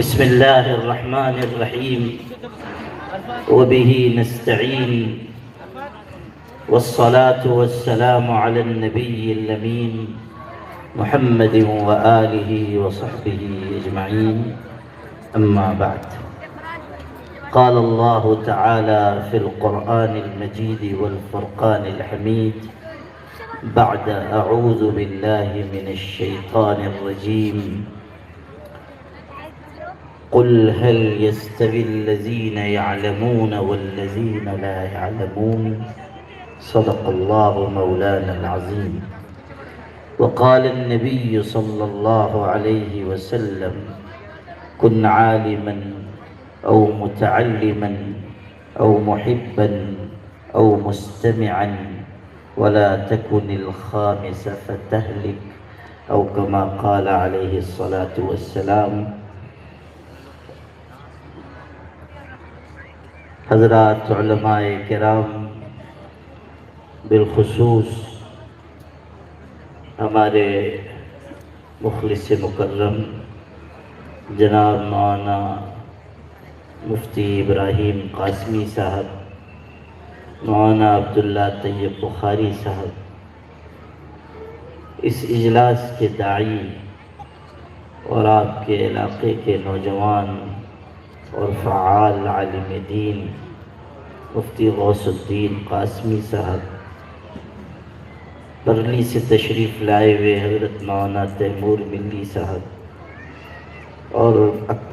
بسم الله الرحمن الرحيم وبه نستعين والصلاة والسلام على النبي الأمين محمد وآله وصحبه أجمعين أما بعد. قال الله تعالى في القرآن المجيد والفرقان الحميد بعد أعوذ بالله من الشيطان الرجيم قل هل يستوي الذين يعلمون والذين لا يعلمون صدق الله مولانا العظيم. وقال النبي صلى الله عليه وسلم كن عالما أو متعلما أو محبا أو مستمعا ولا تكن الخامس فتهلك أو كما قال عليه الصلاة والسلام. حضرات علماء کرام، بالخصوص ہمارے مخلص مکرم جناب مولانا مفتی ابراہیم قاسمی صاحب، مولانا عبداللہ طیب بخاری صاحب، اس اجلاس کے داعی اور آپ کے علاقے کے نوجوان اور فعال عالم دین مفتی غوث الدین قاسمی صاحب، برلی سے تشریف لائے ہوئے حضرت مولانا تیمور ملی صاحب اور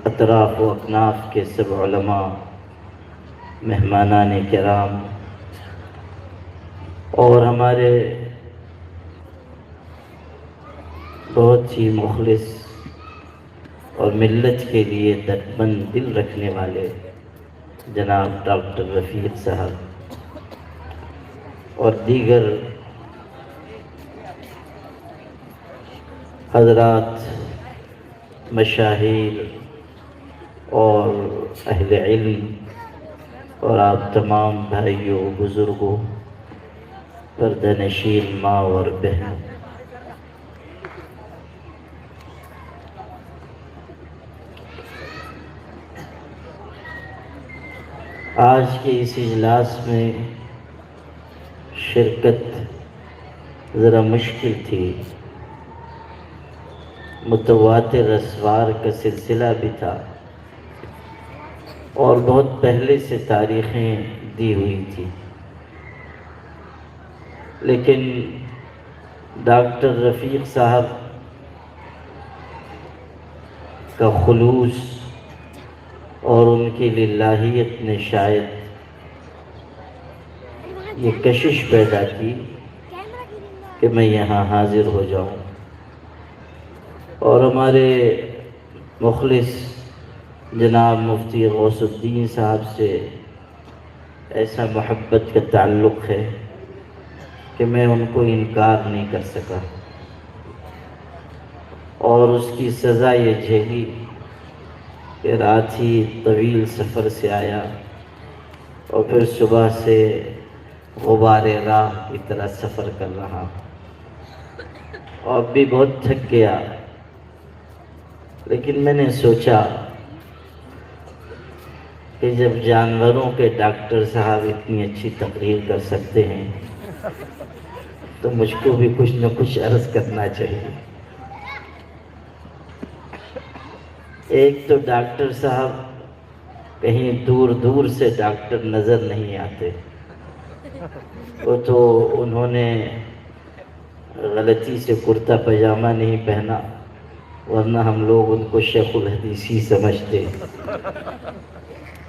اطراف و اکناف کے سب علماء، مہمانان کرام اور ہمارے بہت ہی مخلص اور ملت کے لیے دردمند دل رکھنے والے جناب ڈاکٹر رفیق صاحب اور دیگر حضرات مشاہیر اور اہل علم اور آپ تمام بھائیوں، بزرگوں، پردہ نشین ماں اور بہنوں، آج کے اس اجلاس میں شرکت ذرا مشکل تھی، متواتر اسوار کا سلسلہ بھی تھا اور بہت پہلے سے تاریخیں دی ہوئی تھی، لیکن ڈاکٹر رفیق صاحب کا خلوص اور ان کی للہیت نے شاید یہ کشش پیدا کی کہ میں یہاں حاضر ہو جاؤں، اور ہمارے مخلص جناب مفتی غوث الدین صاحب سے ایسا محبت کا تعلق ہے کہ میں ان کو انکار نہیں کر سکا، اور اس کی سزا یہ جھیلی کہ رات ہی طویل سفر سے آیا اور پھر صبح سے غبار راہ کی طرح سفر کر رہا اور بھی بہت تھک گیا، لیکن میں نے سوچا کہ جب جانوروں کے ڈاکٹر صاحب اتنی اچھی تقریر کر سکتے ہیں تو مجھ کو بھی کچھ نہ کچھ عرض کرنا چاہیے۔ ایک تو ڈاکٹر صاحب کہیں دور دور سے ڈاکٹر نظر نہیں آتے، وہ تو انہوں نے غلطی سے کرتا پاجامہ نہیں پہنا، ورنہ ہم لوگ ان کو شیخ الحدیثی سمجھتے۔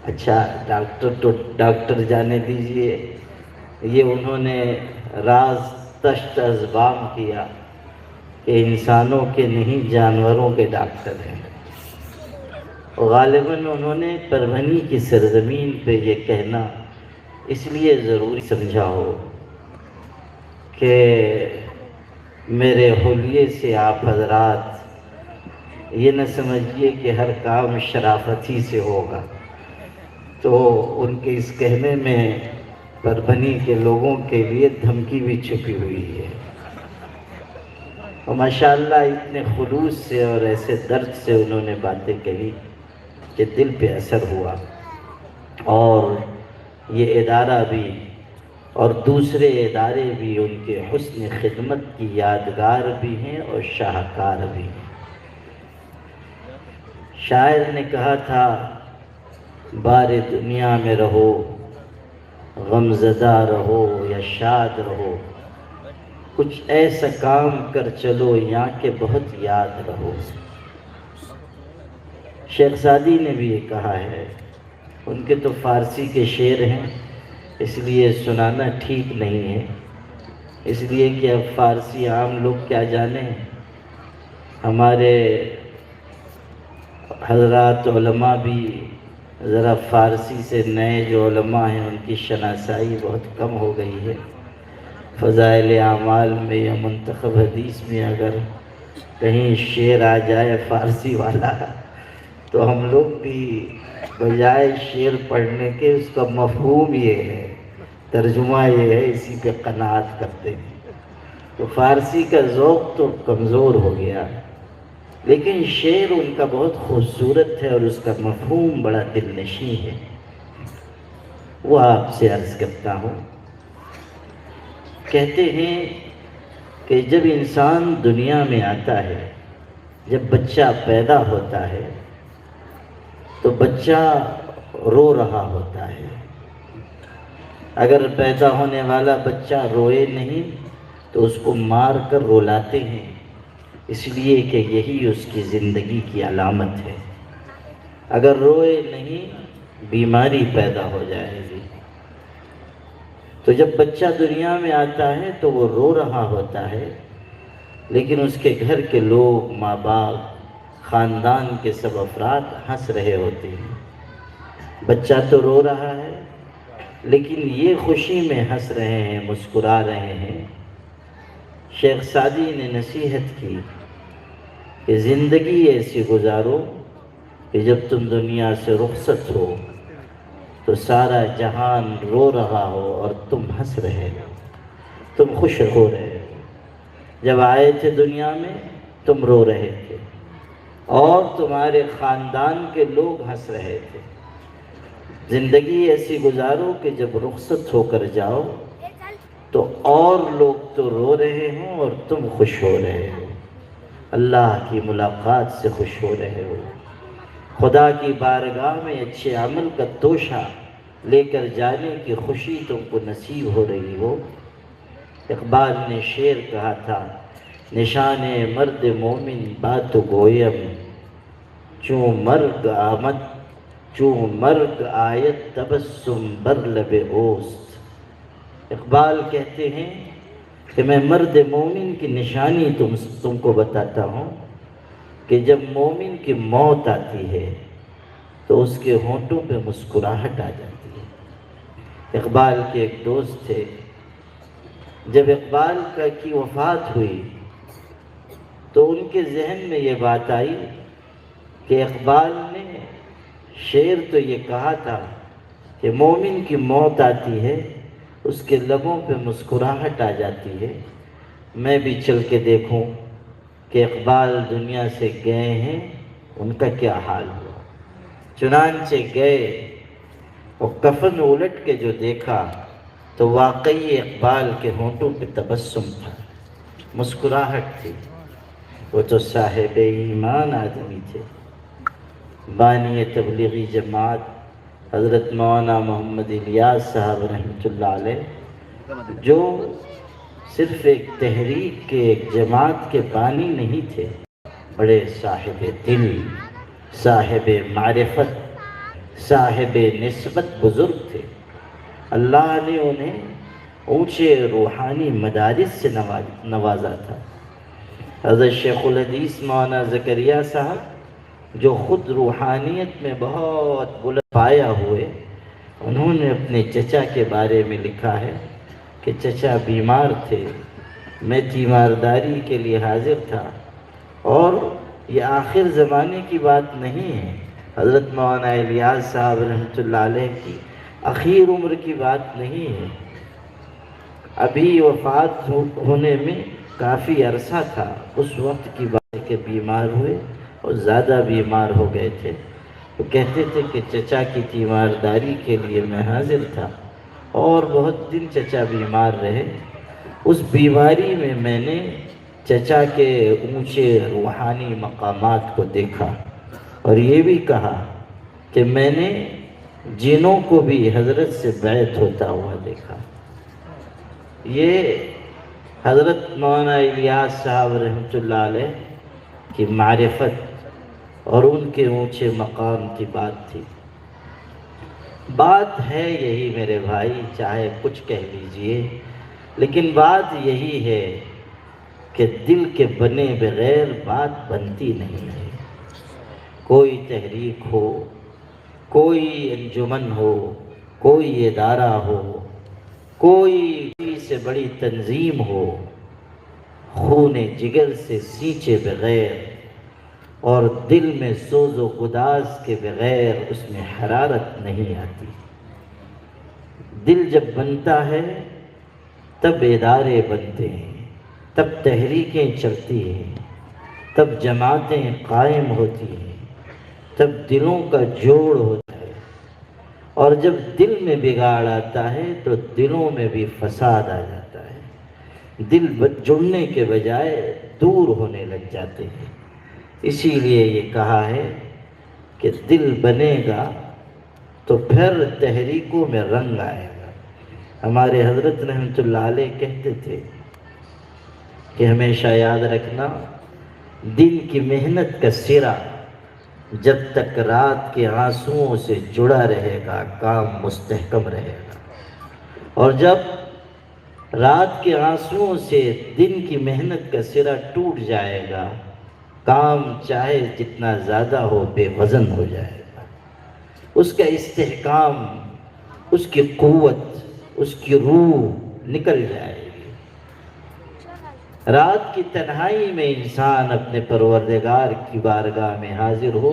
اچھا ڈاکٹر تو ڈاکٹر جانے دیجئے، یہ انہوں نے راز تشت ازبام کیا کہ انسانوں کے نہیں جانوروں کے ڈاکٹر ہیں۔ غالباً انہوں نے پربھنی کی سرزمین پہ یہ کہنا اس لیے ضروری سمجھا ہو کہ میرے حلیے سے آپ حضرات یہ نہ سمجھیے کہ ہر کام شرافت ہی سے ہوگا، تو ان کے اس کہنے میں پربھنی کے لوگوں کے لیے دھمکی بھی چھپی ہوئی ہے۔ اور ماشاءاللہ اتنے خلوص سے اور ایسے درد سے انہوں نے باتیں کہی کہ دل پہ اثر ہوا، اور یہ ادارہ بھی اور دوسرے ادارے بھی ان کے حسن خدمت کی یادگار بھی ہیں اور شاہکار بھی ہیں۔ شاعر نے کہا تھا، بار دنیا میں رہو، غم زدہ رہو یا شاد رہو، کچھ ایسا کام کر چلو یہاں کے بہت یاد رہو۔ شیخ سعدی نے بھی یہ کہا ہے، ان کے تو فارسی کے شعر ہیں، اس لیے سنانا ٹھیک نہیں ہے، اس لیے کہ اب فارسی عام لوگ کیا جانیں۔ ہمارے حضرات علماء بھی ذرا فارسی سے نئے جو علماء ہیں ان کی شناسائی بہت کم ہو گئی ہے۔ فضائل اعمال میں یا منتخب حدیث میں اگر کہیں شعر آ جائے فارسی والا تو ہم لوگ بھی بجائے شعر پڑھنے کے اس کا مفہوم یہ ہے، ترجمہ یہ ہے، اسی پہ قناعت کرتے ہیں۔ تو فارسی کا ذوق تو کمزور ہو گیا، لیکن شعر ان کا بہت خوبصورت ہے اور اس کا مفہوم بڑا دل نشیں ہے۔ وہ آپ سے عرض کرتا ہوں، کہتے ہیں کہ جب انسان دنیا میں آتا ہے، جب بچہ پیدا ہوتا ہے تو بچہ رو رہا ہوتا ہے۔ اگر پیدا ہونے والا بچہ روئے نہیں تو اس کو مار کر رلاتے ہیں، اس لیے کہ یہی اس کی زندگی کی علامت ہے۔ اگر روئے نہیں بیماری پیدا ہو جائے گی۔ تو جب بچہ دنیا میں آتا ہے تو وہ رو رہا ہوتا ہے، لیکن اس کے گھر کے لوگ، ماں باپ، خاندان کے سب افراد ہنس رہے ہوتے ہیں۔ بچہ تو رو رہا ہے لیکن یہ خوشی میں ہنس رہے ہیں، مسکرا رہے ہیں۔ شیخ سعدی نے نصیحت کی کہ زندگی ایسی گزارو کہ جب تم دنیا سے رخصت ہو تو سارا جہان رو رہا ہو اور تم ہنس رہے ہو، تم خوش ہو رہے ہو۔ جب آئے تھے دنیا میں تم رو رہے تھے اور تمہارے خاندان کے لوگ ہنس رہے تھے۔ زندگی ایسی گزارو کہ جب رخصت ہو کر جاؤ تو اور لوگ تو رو رہے ہوں اور تم خوش ہو رہے ہو، اللہ کی ملاقات سے خوش ہو رہے ہو، خدا کی بارگاہ میں اچھے عمل کا توشہ لے کر جانے کی خوشی تم کو نصیب ہو رہی ہو۔ اقبال نے شعر کہا تھا، نشان مرد مومن بات گویم، چون مرگ آیت تبسم بر لب اوست۔ اقبال کہتے ہیں کہ میں مرد مومن کی نشانی تم کو بتاتا ہوں کہ جب مومن کی موت آتی ہے تو اس کے ہونٹوں پہ مسکراہٹ آ جاتی ہے۔ اقبال کے ایک دوست تھے، جب اقبال کی وفات ہوئی تو ان کے ذہن میں یہ بات آئی کہ اقبال نے شعر تو یہ کہا تھا کہ مومن کی موت آتی ہے اس کے لبوں پہ مسکراہٹ آ جاتی ہے، میں بھی چل کے دیکھوں کہ اقبال دنیا سے گئے ہیں ان کا کیا حال ہوا۔ چنانچہ گئے اور کفن الٹ کے جو دیکھا تو واقعی اقبال کے ہونٹوں پہ تبسم تھا، مسکراہٹ تھی۔ وہ تو صاحب ایمان آدمی تھے، بانی تبلیغی جماعت حضرت مولانا محمد الیاس صاحب رحمۃ اللہ علیہ، جو صرف ایک تحریک کے، ایک جماعت کے بانی نہیں تھے، بڑے صاحب دل، صاحب معرفت، صاحب نسبت بزرگ تھے۔ اللہ نے انہیں اونچے روحانی مدارس سے نوازا تھا۔ حضرت شیخ الحدیث مولانا زکریا صاحب جو خود روحانیت میں بہت بلند پایا ہوئے، انہوں نے اپنے چچا کے بارے میں لکھا ہے کہ چچا بیمار تھے، میں تیمارداری کے لیے حاضر تھا، اور یہ آخر زمانے کی بات نہیں ہے، حضرت مولانا الیاس صاحب رحمۃ اللہ علیہ کی اخیر عمر کی بات نہیں ہے، ابھی وفات ہونے میں کافی عرصہ تھا، اس وقت کی بات کہ بیمار ہوئے اور زیادہ بیمار ہو گئے تھے۔ وہ کہتے تھے کہ چچا کی تیمارداری کے لیے میں حاضر تھا اور بہت دن چچا بیمار رہے۔ اس بیماری میں میں نے چچا کے اونچے روحانی مقامات کو دیکھا اور یہ بھی کہا کہ میں نے جنوں کو بھی حضرت سے بیعت ہوتا ہوا دیکھا۔ یہ حضرت مولانا الیاس صاحب رحمۃ اللہ علیہ کی معرفت اور ان کے اونچے مقام کی بات تھی۔ بات ہے یہی میرے بھائی، چاہے کچھ کہہ لیجئے، لیکن بات یہی ہے کہ دل کے بنے بغیر بات بنتی نہیں ہے۔ کوئی تحریک ہو، کوئی انجمن ہو، کوئی ادارہ ہو، کوئی سے بڑی تنظیم ہو، خون جگر سے سینچے بغیر اور دل میں سوز و گداز کے بغیر اس میں حرارت نہیں آتی۔ دل جب بنتا ہے تب ادارے بنتے ہیں، تب تحریکیں چلتی ہیں، تب جماعتیں قائم ہوتی ہیں، تب دلوں کا جوڑ ہوتا ہے۔ اور جب دل میں بگاڑ آتا ہے تو دلوں میں بھی فساد آ جاتا ہے، دل جڑنے کے بجائے دور ہونے لگ جاتے ہیں۔ اسی لیے یہ کہا ہے کہ دل بنے گا تو پھر تحریکوں میں رنگ آئے گا۔ ہمارے حضرت رحمۃ اللہ علیہ کہتے تھے کہ ہمیشہ یاد رکھنا، دن کی محنت کا سرا جب تک رات کے آنسوؤں سے جڑا رہے گا کام مستحکم رہے گا، اور جب رات کے آنسوؤں سے دن کی محنت کا سرا ٹوٹ جائے گا، کام چاہے جتنا زیادہ ہو بے وزن ہو جائے گا۔ اس کا استحکام، اس کی قوت، اس کی روح نکل جائے گی۔ رات کی تنہائی میں انسان اپنے پروردگار کی بارگاہ میں حاضر ہو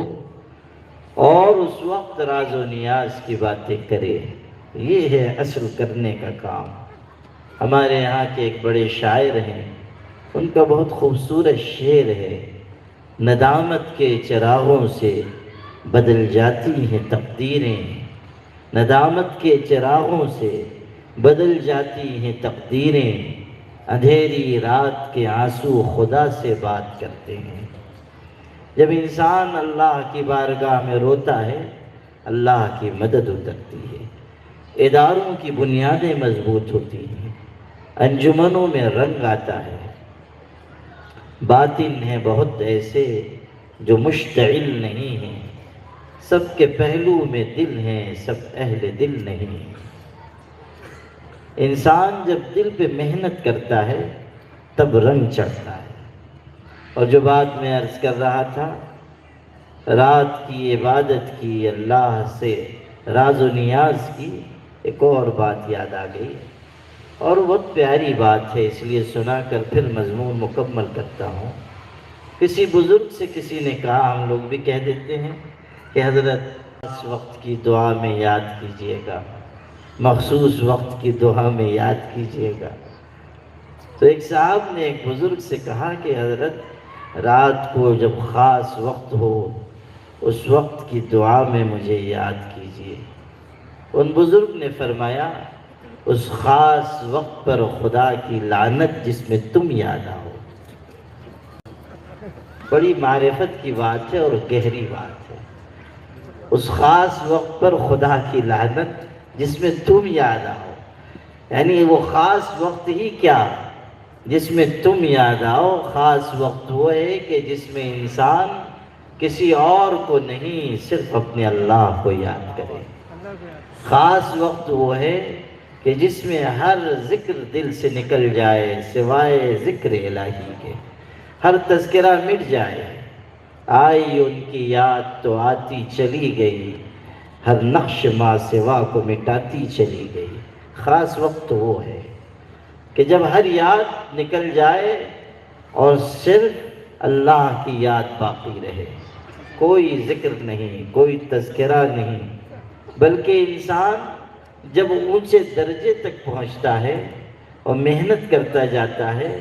اور اس وقت راز و نیاز کی باتیں کرے، یہ ہے اصل کرنے کا کام۔ ہمارے یہاں کے ایک بڑے شاعر ہیں، ان کا بہت خوبصورت شعر ہے، ندامت کے چراغوں سے بدل جاتی ہیں تقدیریں، ندامت کے چراغوں سے بدل جاتی ہیں تقدیریں، اندھیری رات کے آنسو خدا سے بات کرتے ہیں۔ جب انسان اللہ کی بارگاہ میں روتا ہے، اللہ کی مدد اترتی ہے، اداروں کی بنیادیں مضبوط ہوتی ہیں، انجمنوں میں رنگ آتا ہے۔ باطن ہیں بہت ایسے جو مشتعل نہیں ہیں، سب کے پہلو میں دل ہیں، سب اہل دل نہیں ہیں۔ انسان جب دل پہ محنت کرتا ہے تب رنگ چڑھتا ہے۔ اور جو بات میں عرض کر رہا تھا، رات کی عبادت کی، اللہ سے راز و نیاز کی، ایک اور بات یاد آ گئی اور بہت پیاری بات ہے، اس لیے سنا کر پھر مضمون مکمل کرتا ہوں۔ کسی بزرگ سے کسی نے کہا، ہم لوگ بھی کہہ دیتے ہیں کہ حضرت اس وقت کی دعا میں یاد کیجئے گا، مخصوص وقت کی دعا میں یاد کیجئے گا۔ تو ایک صاحب نے ایک بزرگ سے کہا کہ حضرت رات کو جب خاص وقت ہو اس وقت کی دعا میں مجھے یاد کیجئے۔ ان بزرگ نے فرمایا، اس خاص وقت پر خدا کی لعنت جس میں تم یاد آؤ۔ بڑی معرفت کی بات ہے اور گہری بات ہے۔ اس خاص وقت پر خدا کی لعنت جس میں تم یاد آؤ، یعنی وہ خاص وقت ہی کیا جس میں تم یاد آؤ۔ خاص وقت وہ ہے کہ جس میں انسان کسی اور کو نہیں، صرف اپنے اللہ کو یاد کرے۔ خاص وقت وہ ہے کہ جس میں ہر ذکر دل سے نکل جائے سوائے ذکر الہی کے، ہر تذکرہ مٹ جائے۔ آئی ان کی یاد تو آتی چلی گئی، ہر نقش ما سوا کو مٹاتی چلی گئی۔ خاص وقت وہ ہے کہ جب ہر یاد نکل جائے اور صرف اللہ کی یاد باقی رہے، کوئی ذکر نہیں، کوئی تذکرہ نہیں، بلکہ انسان جب اونچے درجے تک پہنچتا ہے اور محنت کرتا جاتا ہے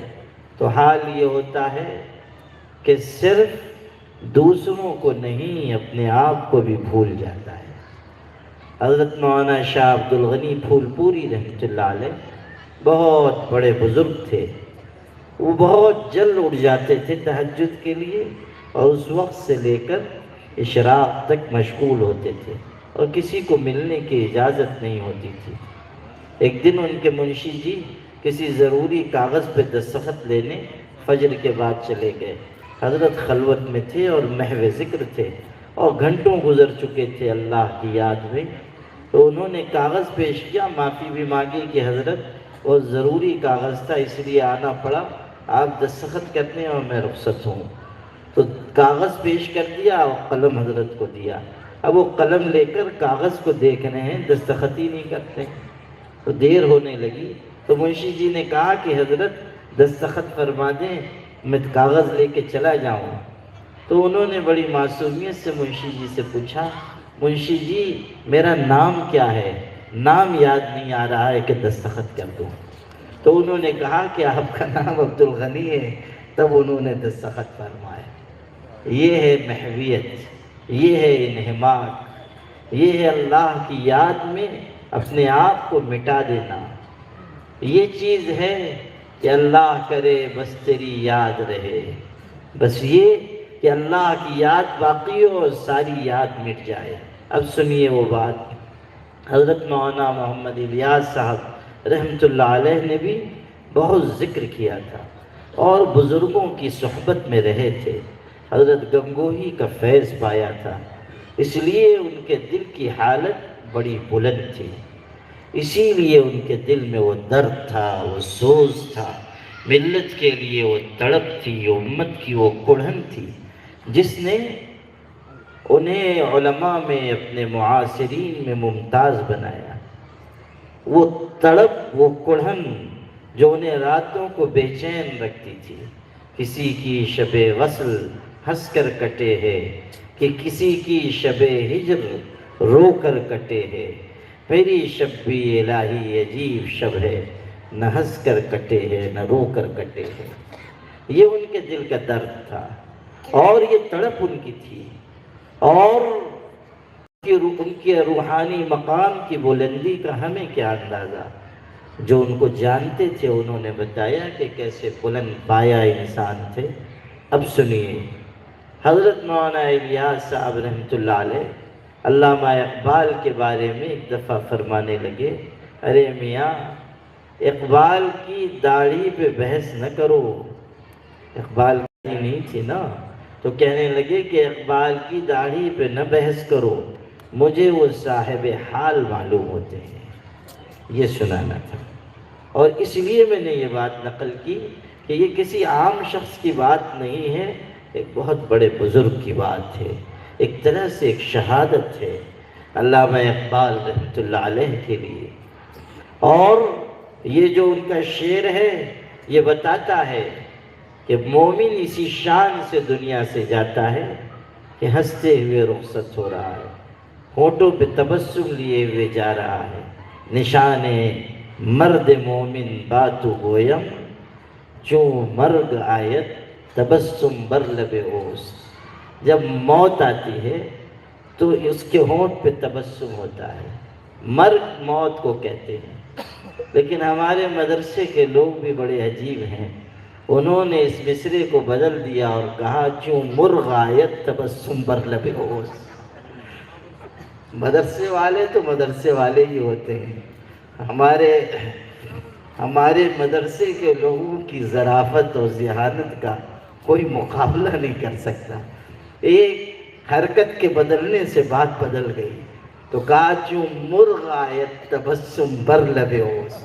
تو حال یہ ہوتا ہے کہ صرف دوسروں کو نہیں اپنے آپ کو بھی بھول جاتا ہے۔ حضرت مولانا شاہ عبد الغنی پھول پوری رحمۃ اللہ علیہ بہت بڑے بزرگ تھے۔ وہ بہت جلد اٹھ جاتے تھے تہجد کے لیے، اور اس وقت سے لے کر اشراق تک مشغول ہوتے تھے، اور کسی کو ملنے کی اجازت نہیں ہوتی تھی۔ ایک دن ان کے منشی جی کسی ضروری کاغذ پہ دستخط لینے فجر کے بعد چلے گئے۔ حضرت خلوت میں تھے اور محو ذکر تھے، اور گھنٹوں گزر چکے تھے اللہ کی یاد میں۔ تو انہوں نے کاغذ پیش کیا، معافی بھی مانگی کہ حضرت وہ ضروری کاغذ تھا اس لیے آنا پڑا، آپ دستخط کرتے ہیں اور میں رخصت ہوں۔ تو کاغذ پیش کر دیا اور قلم حضرت کو دیا۔ اب وہ قلم لے کر کاغذ کو دیکھ رہے ہیں، دستخط ہی نہیں کرتے۔ تو دیر ہونے لگی، تو منشی جی نے کہا کہ حضرت دستخط فرما دیں، میں کاغذ لے کے چلا جاؤں۔ تو انہوں نے بڑی معصومیت سے منشی جی سے پوچھا، منشی جی میرا نام کیا ہے؟ نام یاد نہیں آ رہا ہے کہ دستخط کر دوں۔ تو انہوں نے کہا کہ آپ کا نام عبد الغنی ہے۔ تب انہوں نے دستخط فرمایا۔ یہ ہے محویت، یہ ہے انہماک، یہ ہے اللہ کی یاد میں اپنے آپ کو مٹا دینا۔ یہ چیز ہے کہ اللہ کرے بس تیری یاد رہے، بس یہ کہ اللہ کی یاد باقی ہو اور ساری یاد مٹ جائے۔ اب سنیے وہ بات، حضرت مولانا محمد الیاس صاحب رحمۃ اللہ علیہ نے بھی بہت ذکر کیا تھا اور بزرگوں کی صحبت میں رہے تھے۔ حضرت گنگوہی کا فیض پایا تھا، اس لیے ان کے دل کی حالت بڑی بلند تھی، اسی لیے ان کے دل میں وہ درد تھا، وہ سوز تھا، ملت کے لیے وہ تڑپ تھی، امت کی وہ کڑھن تھی جس نے انہیں علماء میں اپنے معاصرین میں ممتاز بنایا۔ وہ تڑپ، وہ کڑھن جو انہیں راتوں کو بے چین رکھتی تھی۔ کسی کی شب وصل ہنس کر کٹے ہے کہ کسی کی شب ہجر رو کر کٹے ہے، میری شب بھی الہی عجیب شب ہے، نہ ہنس کر کٹے ہے نہ رو کر کٹے ہے۔ یہ ان کے دل کا درد تھا اور یہ تڑپ ان کی تھی، اور ان کے روحانی مقام کی بلندی کا ہمیں کیا اندازہ۔ جو ان کو جانتے تھے انہوں نے بتایا کہ کیسے بلند پایا انسان تھے۔ اب سنیے، حضرت مولانا الیاس صاحب رحمۃ اللہ علیہ علامہ اقبال کے بارے میں ایک دفعہ فرمانے لگے، ارے میاں اقبال کی داڑھی پہ بحث نہ کرو۔ اقبال کی نہیں تھی نا، تو کہنے لگے کہ اقبال کی داڑھی پہ نہ بحث کرو، مجھے وہ صاحب حال معلوم ہوتے ہیں۔ یہ سنانا تھا، اور اس لیے میں نے یہ بات نقل کی کہ یہ کسی عام شخص کی بات نہیں ہے، ایک بہت بڑے بزرگ کی بات ہے، ایک طرح سے ایک شہادت ہے علامہ اقبال رحمۃ اللہ علیہ کے لیے۔ اور یہ جو ان کا شعر ہے یہ بتاتا ہے کہ مومن اسی شان سے دنیا سے جاتا ہے کہ ہنستے ہوئے رخصت ہو رہا ہے، ہونٹوں پہ تبسم لیے ہوئے جا رہا ہے۔ نشان مرد مومن باتو گویم، چوں مرگ آیت تبسم بر لب اوس۔ جب موت آتی ہے تو اس کے ہونٹ پہ تبسم ہوتا ہے، مرگ موت کو کہتے ہیں۔ لیکن ہمارے مدرسے کے لوگ بھی بڑے عجیب ہیں، انہوں نے اس مصرے کو بدل دیا اور کہا چوں مرغ آیت تبسم بر لب اوس۔ مدرسے والے تو مدرسے والے ہی ہوتے ہیں، ہمارے مدرسے کے لوگوں کی ظرافت اور ذہانت کا کوئی مقابلہ نہیں کر سکتا۔ ایک حرکت کے بدلنے سے بات بدل گئی، تو کہا چوں مرغ آیت تبسم بر لب اوس۔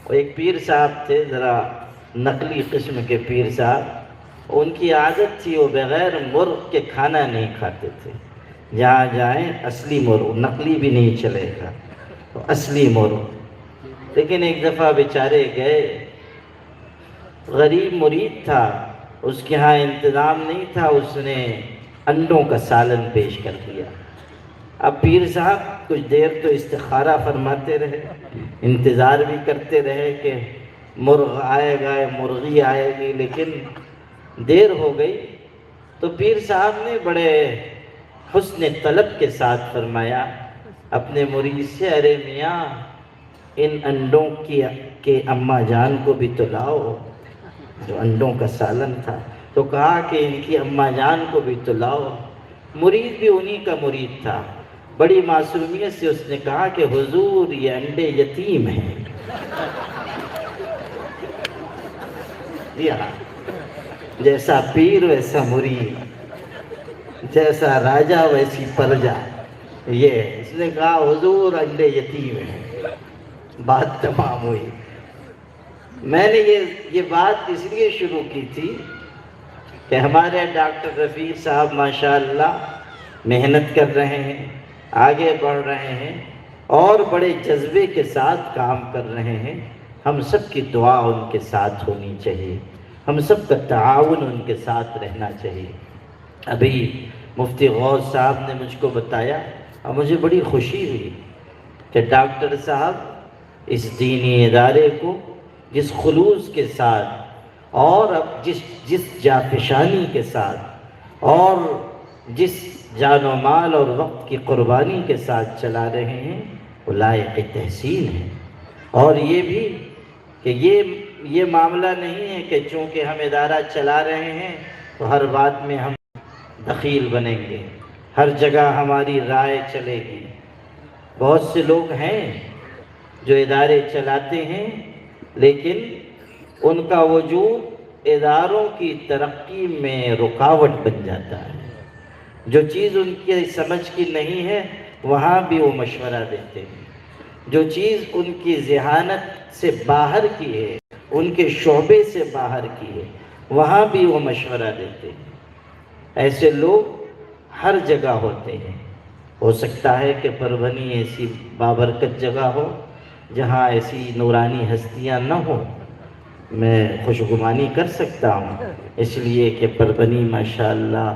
ایک پیر صاحب تھے، ذرا نقلی قسم کے پیر صاحب، ان کی عادت تھی وہ بغیر مرغ کے کھانا نہیں کھاتے تھے۔ جہاں جائیں اصلی مرغ، نقلی بھی نہیں چلے گا، تو اصلی مرغ۔ لیکن ایک دفعہ بیچارے گئے، غریب مرید تھا، اس کے ہاں انتظام نہیں تھا، اس نے انڈوں کا سالن پیش کر دیا۔ اب پیر صاحب کچھ دیر تو استخارہ فرماتے رہے، انتظار بھی کرتے رہے کہ مرغ آئے گا، مرغی آئے گی، لیکن دیر ہو گئی تو پیر صاحب نے بڑے حسن طلب کے ساتھ فرمایا اپنے مرید سے، ارے میاں ان انڈوں کے اماں جان کو بھی تو لاؤ، جو انڈوں کا سالن تھا، تو کہا کہ ان کی اماں جان کو بھی تو لاؤ۔ مرید بھی انہی کا مرید تھا، بڑی معصومیت سے اس نے کہا کہ حضور یہ انڈے یتیم ہیں۔ جیسا پیر ویسا مرید، جیسا راجہ ویسی پرجا، یہ اس نے کہا حضور انڈے یتیم ہیں، بات تمام ہوئی۔ میں نے یہ بات اس لیے شروع کی تھی کہ ہمارے ڈاکٹر رفیق صاحب ماشاءاللہ محنت کر رہے ہیں، آگے بڑھ رہے ہیں اور بڑے جذبے کے ساتھ کام کر رہے ہیں۔ ہم سب کی دعا ان کے ساتھ ہونی چاہیے، ہم سب کا تعاون ان کے ساتھ رہنا چاہیے۔ ابھی مفتی غوث صاحب نے مجھ کو بتایا اور مجھے بڑی خوشی ہوئی کہ ڈاکٹر صاحب اس دینی ادارے کو جس خلوص کے ساتھ اور اب جس جافشانی کے ساتھ اور جس جان و مال اور وقت کی قربانی کے ساتھ چلا رہے ہیں وہ لائق تحسین ہے۔ اور یہ بھی کہ یہ معاملہ نہیں ہے کہ چونکہ ہم ادارہ چلا رہے ہیں تو ہر بات میں ہم دخیل بنیں گے، ہر جگہ ہماری رائے چلے گی۔ بہت سے لوگ ہیں جو ادارے چلاتے ہیں لیکن ان کا وجود اداروں کی ترقی میں رکاوٹ بن جاتا ہے۔ جو چیز ان کی سمجھ کی نہیں ہے وہاں بھی وہ مشورہ دیتے ہیں، جو چیز ان کی ذہانت سے باہر کی ہے، ان کے شعبے سے باہر کی ہے، وہاں بھی وہ مشورہ دیتے ہیں۔ ایسے لوگ ہر جگہ ہوتے ہیں۔ ہو سکتا ہے کہ پربھنی ایسی بابرکت جگہ ہو جہاں ایسی نورانی ہستیاں نہ ہوں، میں خوشگمانی کر سکتا ہوں، اس لیے کہ پربھنی ماشاءاللہ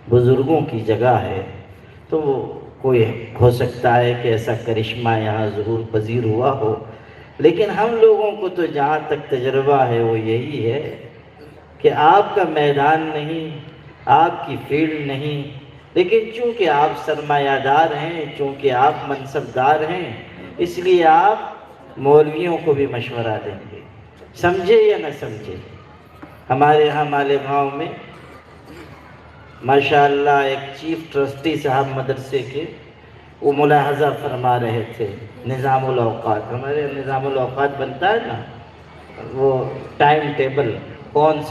بزرگوں کی جگہ ہے، تو کوئی ہو سکتا ہے کہ ایسا کرشمہ یہاں ظہور پذیر ہوا ہو، لیکن ہم لوگوں کو تو جہاں تک تجربہ ہے وہ یہی ہے کہ آپ کا میدان نہیں، آپ کی فیلڈ نہیں، لیکن چونکہ آپ سرمایہ دار ہیں، چونکہ آپ منصب دار ہیں، اس لیے آپ مولویوں کو بھی مشورہ دیں گے، سمجھے یا نہ سمجھے۔ ہمارے یہاں مالیگاؤں میں ماشاءاللہ ایک چیف ٹرسٹی صاحب مدرسے کے وہ ملاحظہ فرما رہے تھے نظام الاوقات، ہمارے نظام الاوقات بنتا ہے نا، وہ ٹائم ٹیبل کون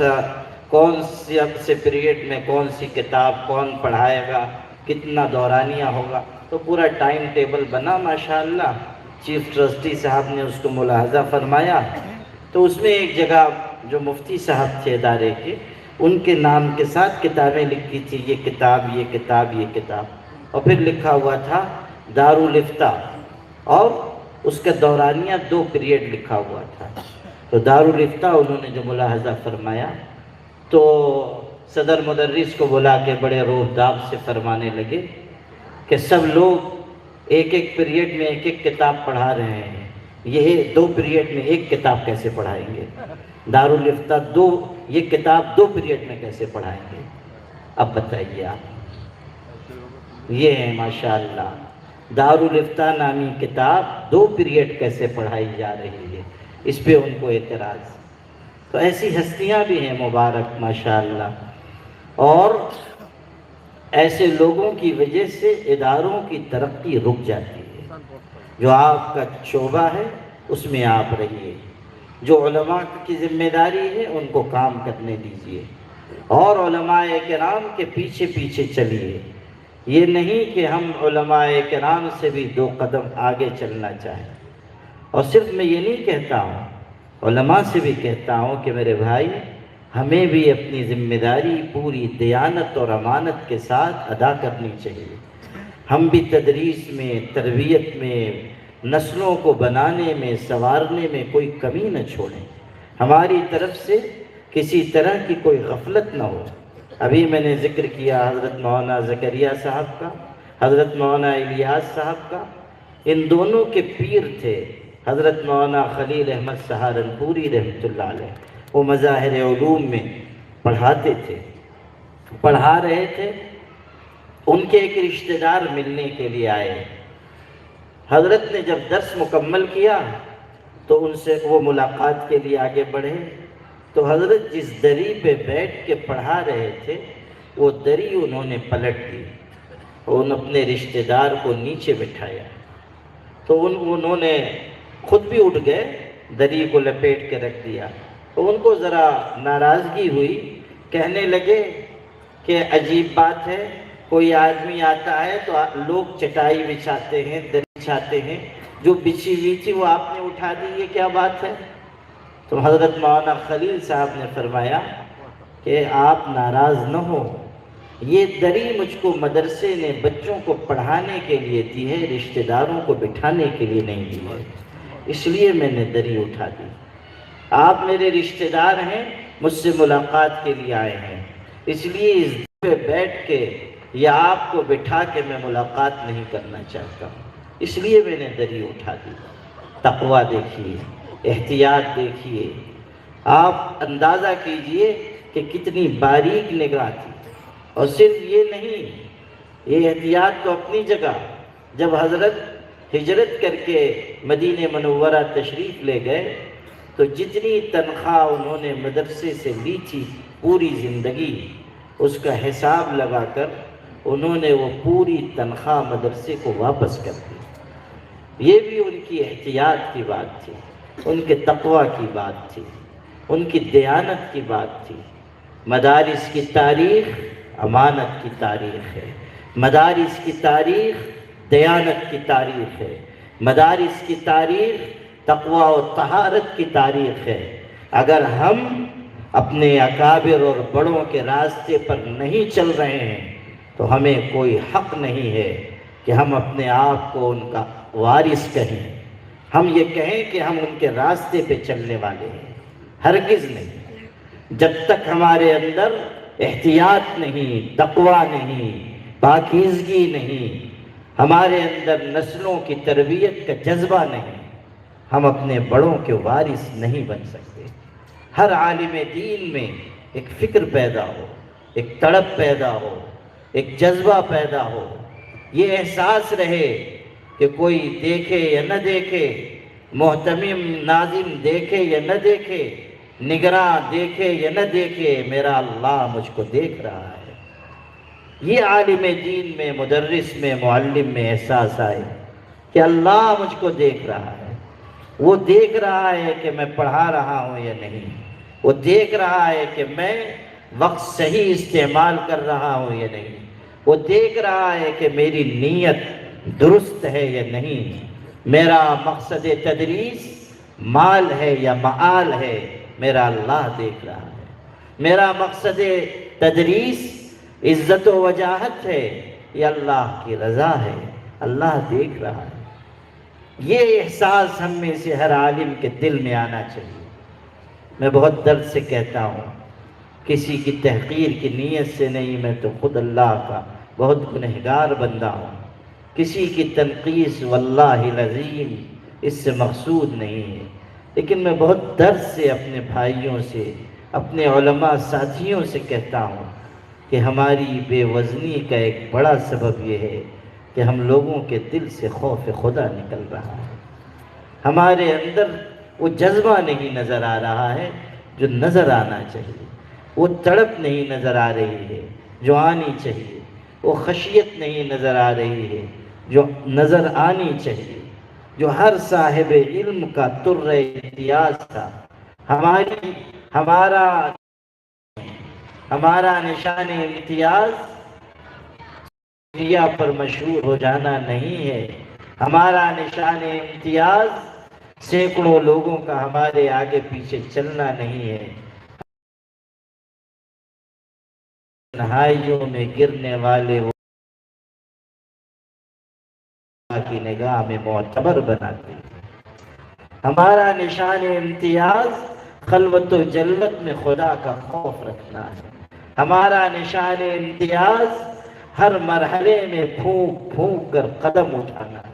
سے پیریڈ میں کون سی کتاب کون پڑھائے گا، کتنا دورانیہ ہوگا، تو پورا ٹائم ٹیبل بنا ماشاءاللہ۔ چیف ٹرسٹی صاحب نے اس کو ملاحظہ فرمایا تو اس میں ایک جگہ جو مفتی صاحب تھے ادارے کے، ان کے نام کے ساتھ کتابیں لکھی تھی، یہ کتاب یہ کتاب یہ کتاب، اور پھر لکھا ہوا تھا دارالافتاء، اور اس کا دورانیہ 2 پیریڈ لکھا ہوا تھا۔ تو دارالافتاء انہوں نے جو ملاحظہ فرمایا تو صدر مدرس کو بلا کے بڑے روب داب سے فرمانے لگے کہ سب لوگ ایک ایک پیریڈ میں ایک ایک کتاب پڑھا رہے ہیں، یہ 2 پیریڈ میں ایک کتاب کیسے پڑھائیں گے؟ دارالافتاء یہ کتاب 2 پیریڈ میں کیسے پڑھائیں گے؟ اب بتائیے آپ، یہ ہے ماشاءاللہ دارالافتاء نامی کتاب 2 پیریڈ کیسے پڑھائی جا رہی ہے، اس پہ ان کو اعتراض۔ تو ایسی ہستیاں بھی ہیں مبارک ماشاءاللہ، اور ایسے لوگوں کی وجہ سے اداروں کی ترقی رک جاتی ہے۔ جو آپ کا شعبہ ہے اس میں آپ رہیے، جو علماء کی ذمہ داری ہے ان کو کام کرنے دیجیے، اور علماء کرام کے پیچھے پیچھے چلیے۔ یہ نہیں کہ ہم علماء کرام سے بھی 2 قدم آگے چلنا چاہیں۔ اور صرف میں یہ نہیں کہتا ہوں، علماء سے بھی کہتا ہوں کہ میرے بھائی ہمیں بھی اپنی ذمہ داری پوری دیانت اور امانت کے ساتھ ادا کرنی چاہیے۔ ہم بھی تدریس میں، تربیت میں، نسلوں کو بنانے میں، سنوارنے میں کوئی کمی نہ چھوڑیں، ہماری طرف سے کسی طرح کی کوئی غفلت نہ ہو۔ ابھی میں نے ذکر کیا حضرت مولانا زکریا صاحب کا، حضرت مولانا الیاس صاحب کا، ان دونوں کے پیر تھے حضرت مولانا خلیل احمد سہارنپوری رحمۃ اللہ علیہ، وہ مظاہر علوم میں پڑھاتے تھے، پڑھا رہے تھے، ان کے ایک رشتہ دار ملنے کے لیے آئے۔ حضرت نے جب درس مکمل کیا تو ان سے وہ ملاقات کے لیے آگے بڑھے، تو حضرت جس دری پہ بیٹھ کے پڑھا رہے تھے وہ دری انہوں نے پلٹ دی، اور اپنے رشتہ دار کو نیچے بٹھایا، تو انہوں نے خود بھی اٹھ گئے، دری کو لپیٹ کے رکھ دیا، تو ان کو ذرا ناراضگی ہوئی، کہنے لگے کہ عجیب بات ہے، کوئی آدمی آتا ہے تو لوگ چٹائی بچھاتے ہیں، دری بچھاتے ہیں، جو بچھی ہوئی تھی وہ آپ نے اٹھا دی، یہ کیا بات ہے؟ تو حضرت مولانا خلیل صاحب نے فرمایا کہ آپ ناراض نہ ہو، یہ دری مجھ کو مدرسے نے بچوں کو پڑھانے کے لیے دی ہے، رشتہ داروں کو بٹھانے کے لیے نہیں دی ہے، اس لیے میں نے دری اٹھا دی۔ آپ میرے رشتہ دار ہیں، مجھ سے ملاقات کے لیے آئے ہیں، اس لیے اس پہ بیٹھ کے یا آپ کو بٹھا کے میں ملاقات نہیں کرنا چاہتا ہوں، اس لیے میں نے دری اٹھا دی۔ تقویٰ دیکھیے، احتیاط دیکھیے، آپ اندازہ کیجئے کہ کتنی باریک نگاہ تھی۔ اور صرف یہ نہیں، یہ احتیاط تو اپنی جگہ، جب حضرت ہجرت کر کے مدینہ منورہ تشریف لے گئے تو جتنی تنخواہ انہوں نے مدرسے سے لی تھی پوری زندگی، اس کا حساب لگا کر انہوں نے وہ پوری تنخواہ مدرسے کو واپس کر دی۔ یہ بھی ان کی احتیاط کی بات تھی، ان کے تقویٰ کی بات تھی، ان کی دیانت کی بات تھی۔ مدارس کی تاریخ امانت کی تاریخ ہے، مدارس کی تاریخ دیانت کی تاریخ ہے، مدارس کی تاریخ تقویٰ و طہارت کی تاریخ ہے۔ اگر ہم اپنے اکابر اور بڑوں کے راستے پر نہیں چل رہے ہیں تو ہمیں کوئی حق نہیں ہے کہ ہم اپنے آپ کو ان کا وارث کہیں، ہم یہ کہیں کہ ہم ان کے راستے پہ چلنے والے ہیں، ہرگز نہیں۔ جب تک ہمارے اندر احتیاط نہیں، تقویٰ نہیں، پاکیزگی نہیں، ہمارے اندر نسلوں کی تربیت کا جذبہ نہیں، ہم اپنے بڑوں کے وارث نہیں بن سکتے۔ ہر عالم دین میں ایک فکر پیدا ہو، ایک تڑپ پیدا ہو، ایک جذبہ پیدا ہو، یہ احساس رہے کہ کوئی دیکھے یا نہ دیکھے، محتمم ناظم دیکھے یا نہ دیکھے، نگراں دیکھے یا نہ دیکھے، میرا اللہ مجھ کو دیکھ رہا ہے۔ یہ عالم دین میں، مدرس میں، معلم میں احساس آئے کہ اللہ مجھ کو دیکھ رہا ہے، وہ دیکھ رہا ہے کہ میں پڑھا رہا ہوں یا نہیں، وہ دیکھ رہا ہے کہ میں وقت صحیح استعمال کر رہا ہوں یا نہیں، وہ دیکھ رہا ہے کہ میری نیت درست ہے یا نہیں، میرا مقصد تدریس مال ہے یا معال ہے، میرا اللہ دیکھ رہا ہے۔ میرا مقصد تدریس عزت و وجاہت ہے یا اللہ کی رضا ہے، اللہ دیکھ رہا ہے۔ یہ احساس ہم میں سے ہر عالم کے دل میں آنا چاہیے۔ میں بہت درد سے کہتا ہوں، کسی کی تحقیر کی نیت سے نہیں، میں تو خود اللہ کا بہت گنہگار بندہ ہوں، کسی کی تنقیص واللہ العظیم اس سے مقصود نہیں ہے، لیکن میں بہت درد سے اپنے بھائیوں سے، اپنے علماء ساتھیوں سے کہتا ہوں کہ ہماری بے وزنی کا ایک بڑا سبب یہ ہے کہ ہم لوگوں کے دل سے خوف خدا نکل رہا ہے، ہمارے اندر وہ جذبہ نہیں نظر آ رہا ہے جو نظر آنا چاہیے، وہ تڑپ نہیں نظر آ رہی ہے جو آنی چاہیے، وہ خشیت نہیں نظر آ رہی ہے جو نظر آنی چاہیے، جو ہر صاحب علم کا تر امتیاز تھا۔ ہمارا نشان امتیاز دنیا پر مشہور ہو جانا نہیں ہے، ہمارا نشان امتیاز سینکڑوں لوگوں کا ہمارے آگے پیچھے چلنا نہیں ہے، تنہائیوں میں گرنے والے وہ کی نگاہ میں معتبر بناتے ہیں۔ ہمارا نشان امتیاز خلوت و جلوت میں خدا کا خوف رکھنا ہے، ہمارا نشان امتیاز ہر مرحلے میں پھونک پھونک کر قدم اٹھانا ہے۔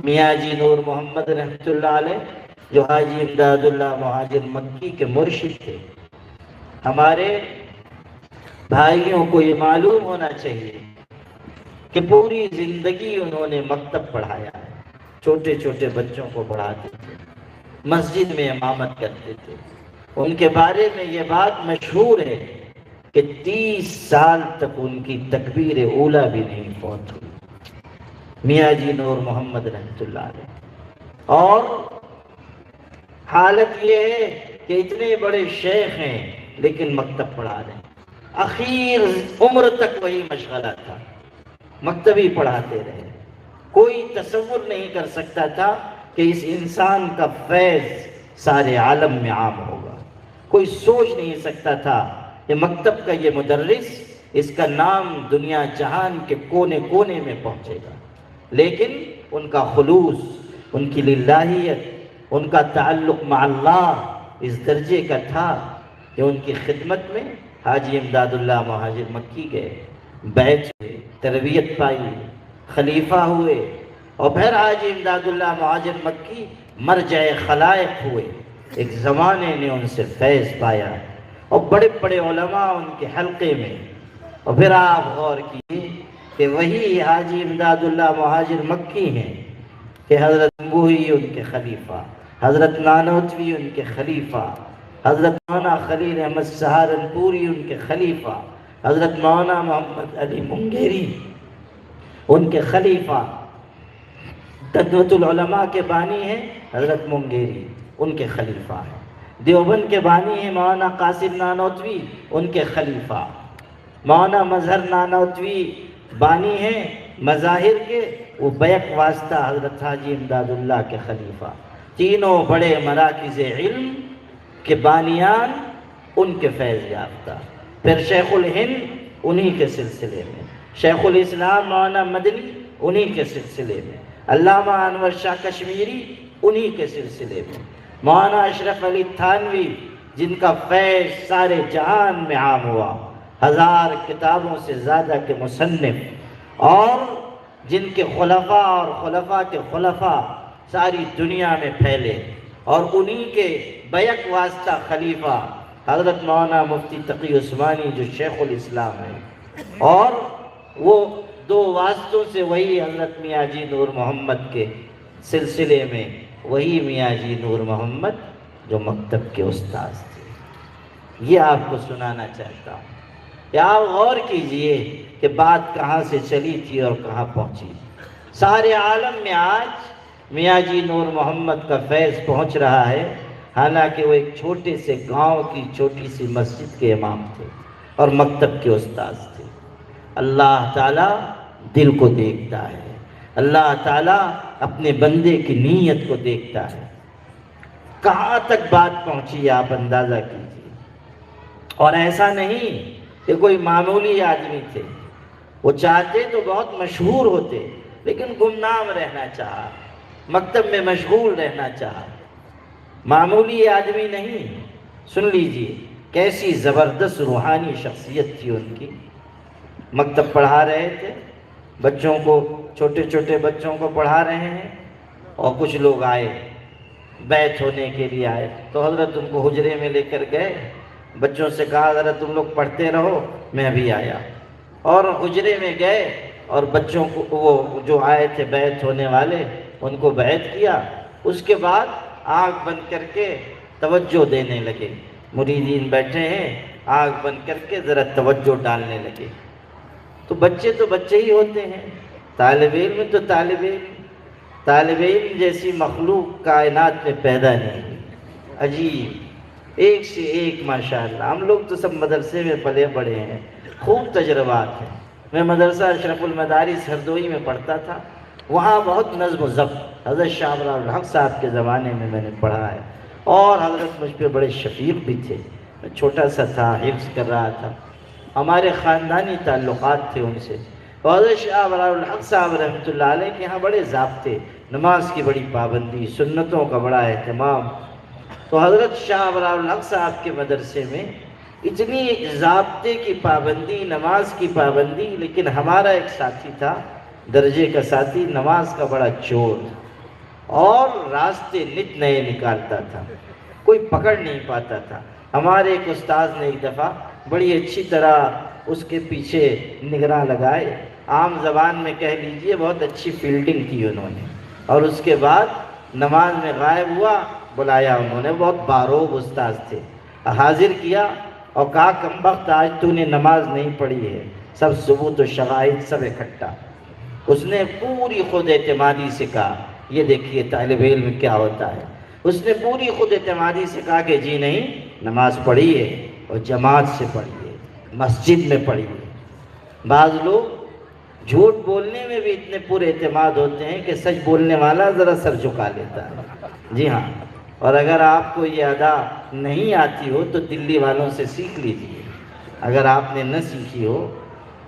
میاں جی نور محمد رحمۃ اللہ علیہ جو حاجی امداد اللہ مہاجر مکی کے مرشد تھے. ہمارے بھائیوں کو یہ معلوم ہونا چاہیے کہ پوری زندگی انہوں نے مکتب پڑھایا ہے. چھوٹے چھوٹے بچوں کو پڑھاتے تھے، مسجد میں امامت کرتے تھے. ان کے بارے میں یہ بات مشہور ہے کہ 30 سال تک ان کی تکبیر اولیٰ بھی نہیں فوت ہوئی. میاں جی نور محمد رحمۃ اللہ علیہ. اور حالت یہ ہے کہ اتنے بڑے شیخ ہیں لیکن مکتب پڑھا رہے ہیں. اخیر عمر تک وہی مشغلہ تھا، مکتب ہی پڑھاتے رہے. کوئی تصور نہیں کر سکتا تھا کہ اس انسان کا فیض سارے عالم میں عام ہوگا. کوئی سوچ نہیں سکتا تھا کہ مکتب کا یہ مدرس، اس کا نام دنیا جہان کے کونے کونے میں پہنچے گا. لیکن ان کا خلوص، ان کی للہیت، ان کا تعلق مع اللہ اس درجے کا تھا کہ ان کی خدمت میں حاجی امداد اللہ مہاجر مکی گئے، بیعت ہوئے، تربیت پائی، خلیفہ ہوئے، اور پھر حاجی امداد اللہ مہاجر مکی مرجع خلائق ہوئے. ایک زمانے نے ان سے فیض پایا اور بڑے بڑے علماء ان کے حلقے میں. اور پھر آپ غور کیجیے کہ وہی حاجی امداد اللہ مہاجر مکی ہیں کہ حضرت انبوہی ان کے خلیفہ، حضرت نانوتوی ان کے خلیفہ، حضرت مولانا خلیل احمد سہارنپوری ان کے خلیفہ، حضرت مولانا محمد علی منگیری ان کے خلیفہ. ندوۃ العلماء کے بانی ہیں حضرت منگیری، ان کے خلیفہ ہیں. دیوبند کے بانی ہیں مولانا قاسم نانوتوی، ان کے خلیفہ. مولانا مظہر نانوتوی بانی ہیں مظاہر کے، وہ بیک واسطہ حضرت حاجی امداد اللہ کے خلیفہ. تینوں بڑے مراکز علم کے بانیان ان کے فیض یافتہ. پھر شیخ الہند انہی کے سلسلے میں، شیخ الاسلام مولانا مدنی انہی کے سلسلے میں، علامہ انور شاہ کشمیری انہی کے سلسلے میں، مولانا اشرف علی تھانوی جن کا فیض سارے جہان میں عام ہوا، 1000 کتابوں سے زیادہ کے مصنف، اور جن کے خلفاء اور خلفاء کے خلفاء ساری دنیا میں پھیلے. اور انہی کے بیک واسطہ خلیفہ حضرت مولانا مفتی تقی عثمانی جو شیخ الاسلام ہیں. اور وہ دو واسطوں سے وہی حضرت میاں جی نور محمد کے سلسلے میں وہی میاں جی نور محمد جو مکتب کے استاد تھے. یہ آپ کو سنانا چاہتا ہوں کہ آپ غور کیجئے کہ بات کہاں سے چلی تھی اور کہاں پہنچی. سارے عالم میں آج میاں جی نور محمد کا فیض پہنچ رہا ہے، حالانکہ وہ ایک چھوٹے سے گاؤں کی چھوٹی سی مسجد کے امام تھے اور مکتب کے استاد تھے. اللہ تعالیٰ دل کو دیکھتا ہے، اللہ تعالیٰ اپنے بندے کی نیت کو دیکھتا ہے. کہاں تک بات پہنچی آپ اندازہ کیجیے. اور ایسا نہیں کہ کوئی معمولی آدمی تھے، وہ چاہتے تو بہت مشہور ہوتے لیکن گمنام رہنا چاہا، مکتب میں مشغول رہنا چاہا. معمولی آدمی نہیں. سن لیجئے کیسی زبردست روحانی شخصیت تھی ان کی. مکتب پڑھا رہے تھے، بچوں کو، چھوٹے چھوٹے بچوں کو پڑھا رہے ہیں، اور کچھ لوگ آئے بیعت ہونے کے لیے آئے تو حضرت ان کو حجرے میں لے کر گئے. بچوں سے کہا حضرت تم لوگ پڑھتے رہو، میں ابھی آیا. اور حجرے میں گئے اور بچوں کو، وہ جو آئے تھے بیعت ہونے والے، ان کو بیعت کیا. اس کے بعد آنکھ بند کر کے توجہ دینے لگے. مریدین بیٹھے ہیں، آنکھ بند کر کے ذرا توجہ ڈالنے لگے. تو بچے ہی ہوتے ہیں، طالب علم تو طالب علم جیسی مخلوق کائنات میں پیدا نہیں ہوئی. عجیب، ایک سے ایک ماشاءاللہ. ہم لوگ تو سب مدرسے میں پلے بڑے ہیں، خوب تجربات ہیں. میں مدرسہ اشرف المدارس ہردوئی میں پڑھتا تھا، وہاں بہت نظم و ضبط حضرت شاہ ابرار الحق صاحب کے زمانے میں نے پڑھا ہے. اور حضرت مجھ پہ بڑے شفیق بھی تھے. میں چھوٹا سا تھا، حفظ کر رہا تھا. ہمارے خاندانی تعلقات تھے ان سے. حضرت شاہ ابرار الحق صاحب رحمۃ اللہ علیہ کے یہاں بڑے ضابطے، نماز کی بڑی پابندی، سنتوں کا بڑا اہتمام. تو حضرت شاہ ابرار الحق صاحب کے مدرسے میں اتنی ضابطے کی پابندی، نماز کی پابندی. لیکن ہمارا ایک ساتھی تھا، درجے کا ساتھی، نماز کا بڑا چور. اور راستے نت نئے نکالتا تھا، کوئی پکڑ نہیں پاتا تھا۔ ہمارے ایک استاذ نے ایک دفعہ بڑی اچھی طرح اس کے پیچھے نگراں لگائے، عام زبان میں کہہ لیجئے بہت اچھی فیلڈنگ کی انہوں نے، اور اس کے بعد نماز میں غائب ہوا، بلایا انہوں نے، بہت باروب استاذ تھے، حاضر کیا اور کہا کمبخت آج تو نے نماز نہیں پڑھی ہے، سب ثبوت و شواہد سب اکٹھا۔ اس نے پوری خود اعتمادی سے کہا، یہ دیکھیے طالب علم کیا ہوتا ہے، اس نے پوری خود اعتمادی سے کہا کہ جی نہیں، نماز پڑھی ہے اور جماعت سے پڑھی ہے، مسجد میں پڑھی ہے۔ بعض لوگ جھوٹ بولنے میں بھی اتنے پورے اعتماد ہوتے ہیں کہ سچ بولنے والا ذرا سر جھکا لیتا ہے۔ جی ہاں، اور اگر آپ کو یہ ادا نہیں آتی ہو تو دلی والوں سے سیکھ لیجئے، اگر آپ نے نہ سیکھی ہو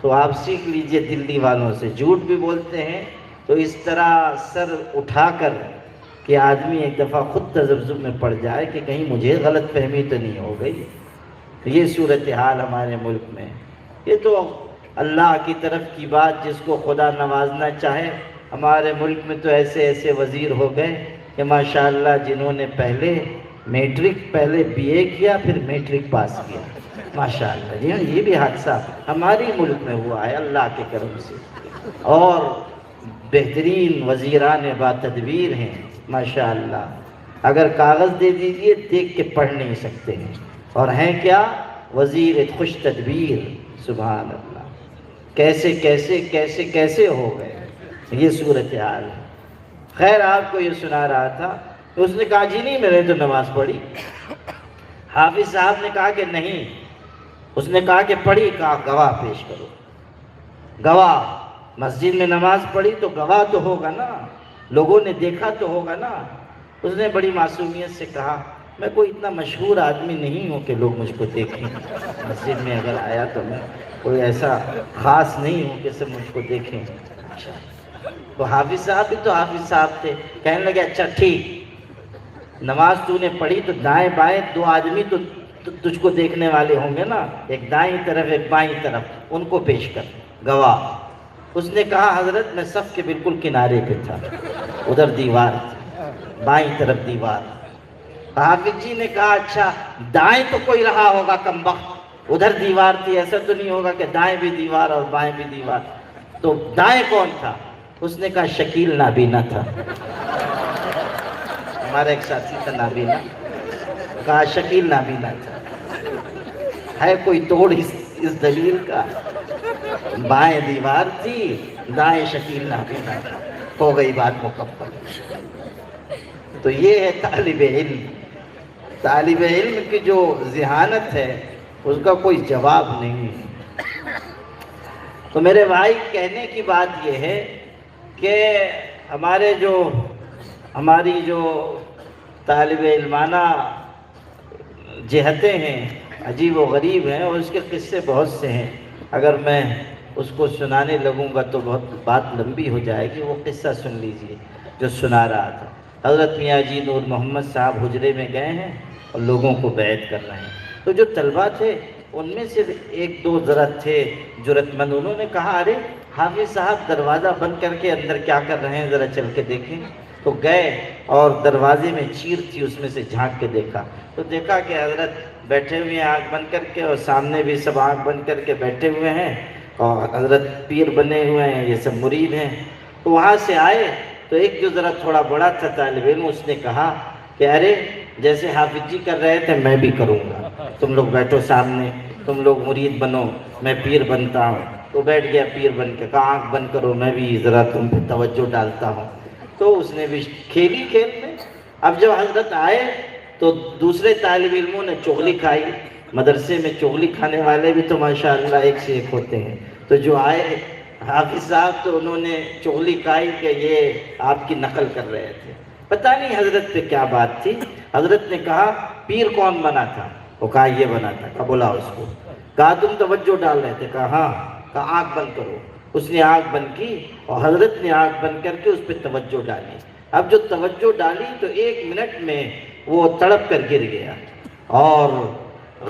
تو آپ سیکھ لیجئے دلی والوں سے۔ جھوٹ بھی بولتے ہیں تو اس طرح سر اٹھا کر کہ آدمی ایک دفعہ خود تذبذب میں پڑ جائے کہ کہیں مجھے غلط فہمی تو نہیں ہو گئی۔ یہ صورتحال ہمارے ملک میں، یہ تو اللہ کی طرف کی بات، جس کو خدا نوازنا چاہے۔ ہمارے ملک میں تو ایسے ایسے وزیر ہو گئے کہ ماشاءاللہ جنہوں نے پہلے بی اے کیا پھر میٹرک پاس کیا، ماشاءاللہ۔ جی ہاں، یہ بھی حادثہ ہماری ملک میں ہوا ہے اللہ کے کرم سے، اور بہترین وزیران با تدبیر ہیں ماشاءاللہ۔ اگر کاغذ دے دیجئے دیکھ کے پڑھ نہیں سکتے ہیں، اور ہیں کیا؟ وزیر خوش تدبیر، سبحان اللہ۔ کیسے کیسے کیسے کیسے ہو گئے، یہ صورتحال ہے۔ خیر، آپ کو یہ سنا رہا تھا، اس نے کہا جی نہیں میں نے تو نماز پڑھی۔ حافظ صاحب نے کہا کہ نہیں، اس نے کہا کہ پڑھی، کہا گواہ پیش کرو۔ گواہ، مسجد میں نماز پڑھی تو گواہ تو ہوگا نا، لوگوں نے دیکھا تو ہوگا نا۔ اس نے بڑی معصومیت سے کہا میں کوئی اتنا مشہور آدمی نہیں ہوں کہ لوگ مجھ کو دیکھیں، مسجد میں اگر آیا تو میں کوئی ایسا خاص نہیں ہوں کہ سب مجھ کو دیکھیں۔ اچھا، تو حافظ صاحب بھی تو حافظ صاحب تھے، کہنے لگے اچھا ٹھیک، نماز تو نے پڑھی تو دائیں بائیں دو آدمی تو تجھ کو دیکھنے والے ہوں گے نا، ایک دائیں طرف ایک بائیں طرف، ان کو پیش کر گواہ۔ اس نے کہا حضرت میں صف کے بالکل کنارے پہ تھا، ادھر دیوار تھی، بائیں طرف دیوار۔ حافظ جی نے کہا اچھا دائیں تو کوئی رہا ہوگا کمبخت، ادھر دیوار تھی، ایسا تو نہیں ہوگا کہ دائیں بھی دیوار اور بائیں بھی دیوار، تو دائیں کون تھا؟ اس نے کہا شکیل نابینا تھا۔ ہمارا ایک ساتھی تھا نابینا، کہا شکیل نابینا تھا۔ ہے کوئی توڑ اس دلیل کا؟ بائیں دیوار تھی، دائیں شکیل نابینا تھا، ہو گئی بات مکمل۔ تو یہ ہے طالب علم، طالب علم کی جو ذہانت ہے اس کا کوئی جواب نہیں ہے۔ تو میرے بھائی کہنے کی بات یہ ہے کہ ہماری جو طالب علمانہ جہتیں ہیں عجیب و غریب ہیں، اور اس کے قصے بہت سے ہیں، اگر میں اس کو سنانے لگوں گا تو بہت بات لمبی ہو جائے گی۔ وہ قصہ سن لیجئے جو سنا رہا تھا۔ حضرت میاں جی نور محمد صاحب حجرے میں گئے ہیں اور لوگوں کو بیعت کر رہے ہیں، تو جو طلبہ تھے ان میں سے ایک دو ذرا تھے جرأت مند، انہوں نے کہا ارے حافظ صاحب دروازہ بند کر کے اندر کیا کر رہے ہیں، ذرا چل کے دیکھیں۔ تو گئے اور دروازے میں چیر تھی، اس میں سے جھانک کے دیکھا تو دیکھا کہ حضرت بیٹھے ہوئے ہیں آنکھ بند کر کے، اور سامنے بھی سب آنکھ بند کر کے بیٹھے ہوئے ہیں، اور حضرت پیر بنے ہوئے ہیں، یہ سب مرید ہیں۔ تو وہاں سے آئے تو ایک جو ذرا تھوڑا بڑا تھا طالب علم، اس نے کہا کہ ارے جیسے حافظ جی کر رہے تھے میں بھی کروں گا، تم لوگ بیٹھو سامنے، تم لوگ مرید بنو، میں پیر بنتا ہوں۔ تو بیٹھ گیا پیر بن کے، کہا آنکھ بند کرو میں بھی ذرا تم پہ توجہ ڈالتا ہوں۔ تو اس نے بھی کھیلی کھیل میں۔ اب جب حضرت آئے تو دوسرے طالب علموں نے چغلی کھائی، مدرسے میں چغلی کھانے والے بھی تو ماشاءاللہ ایک سے ایک ہوتے ہیں۔ تو جو آئے حافظ صاحب تو انہوں نے چغلی کھائی کہ یہ آپ کی نقل کر رہے تھے۔ پتہ نہیں حضرت پہ کیا بات تھی۔ حضرت نے کہا پیر کون بنا تھا؟ وہ کہا یہ بنا تھا۔ کہا بولا اس کو۔ کہا تم توجہ ڈال رہے تھے؟ کہا ہاں۔ کہا آنکھ بند کرو۔ اس نے آنکھ بند کی اور حضرت نے آنکھ بند کر کے اس پہ توجہ ڈالی۔ اب جو توجہ ڈالی تو 1 منٹ میں وہ تڑپ کر گر گیا اور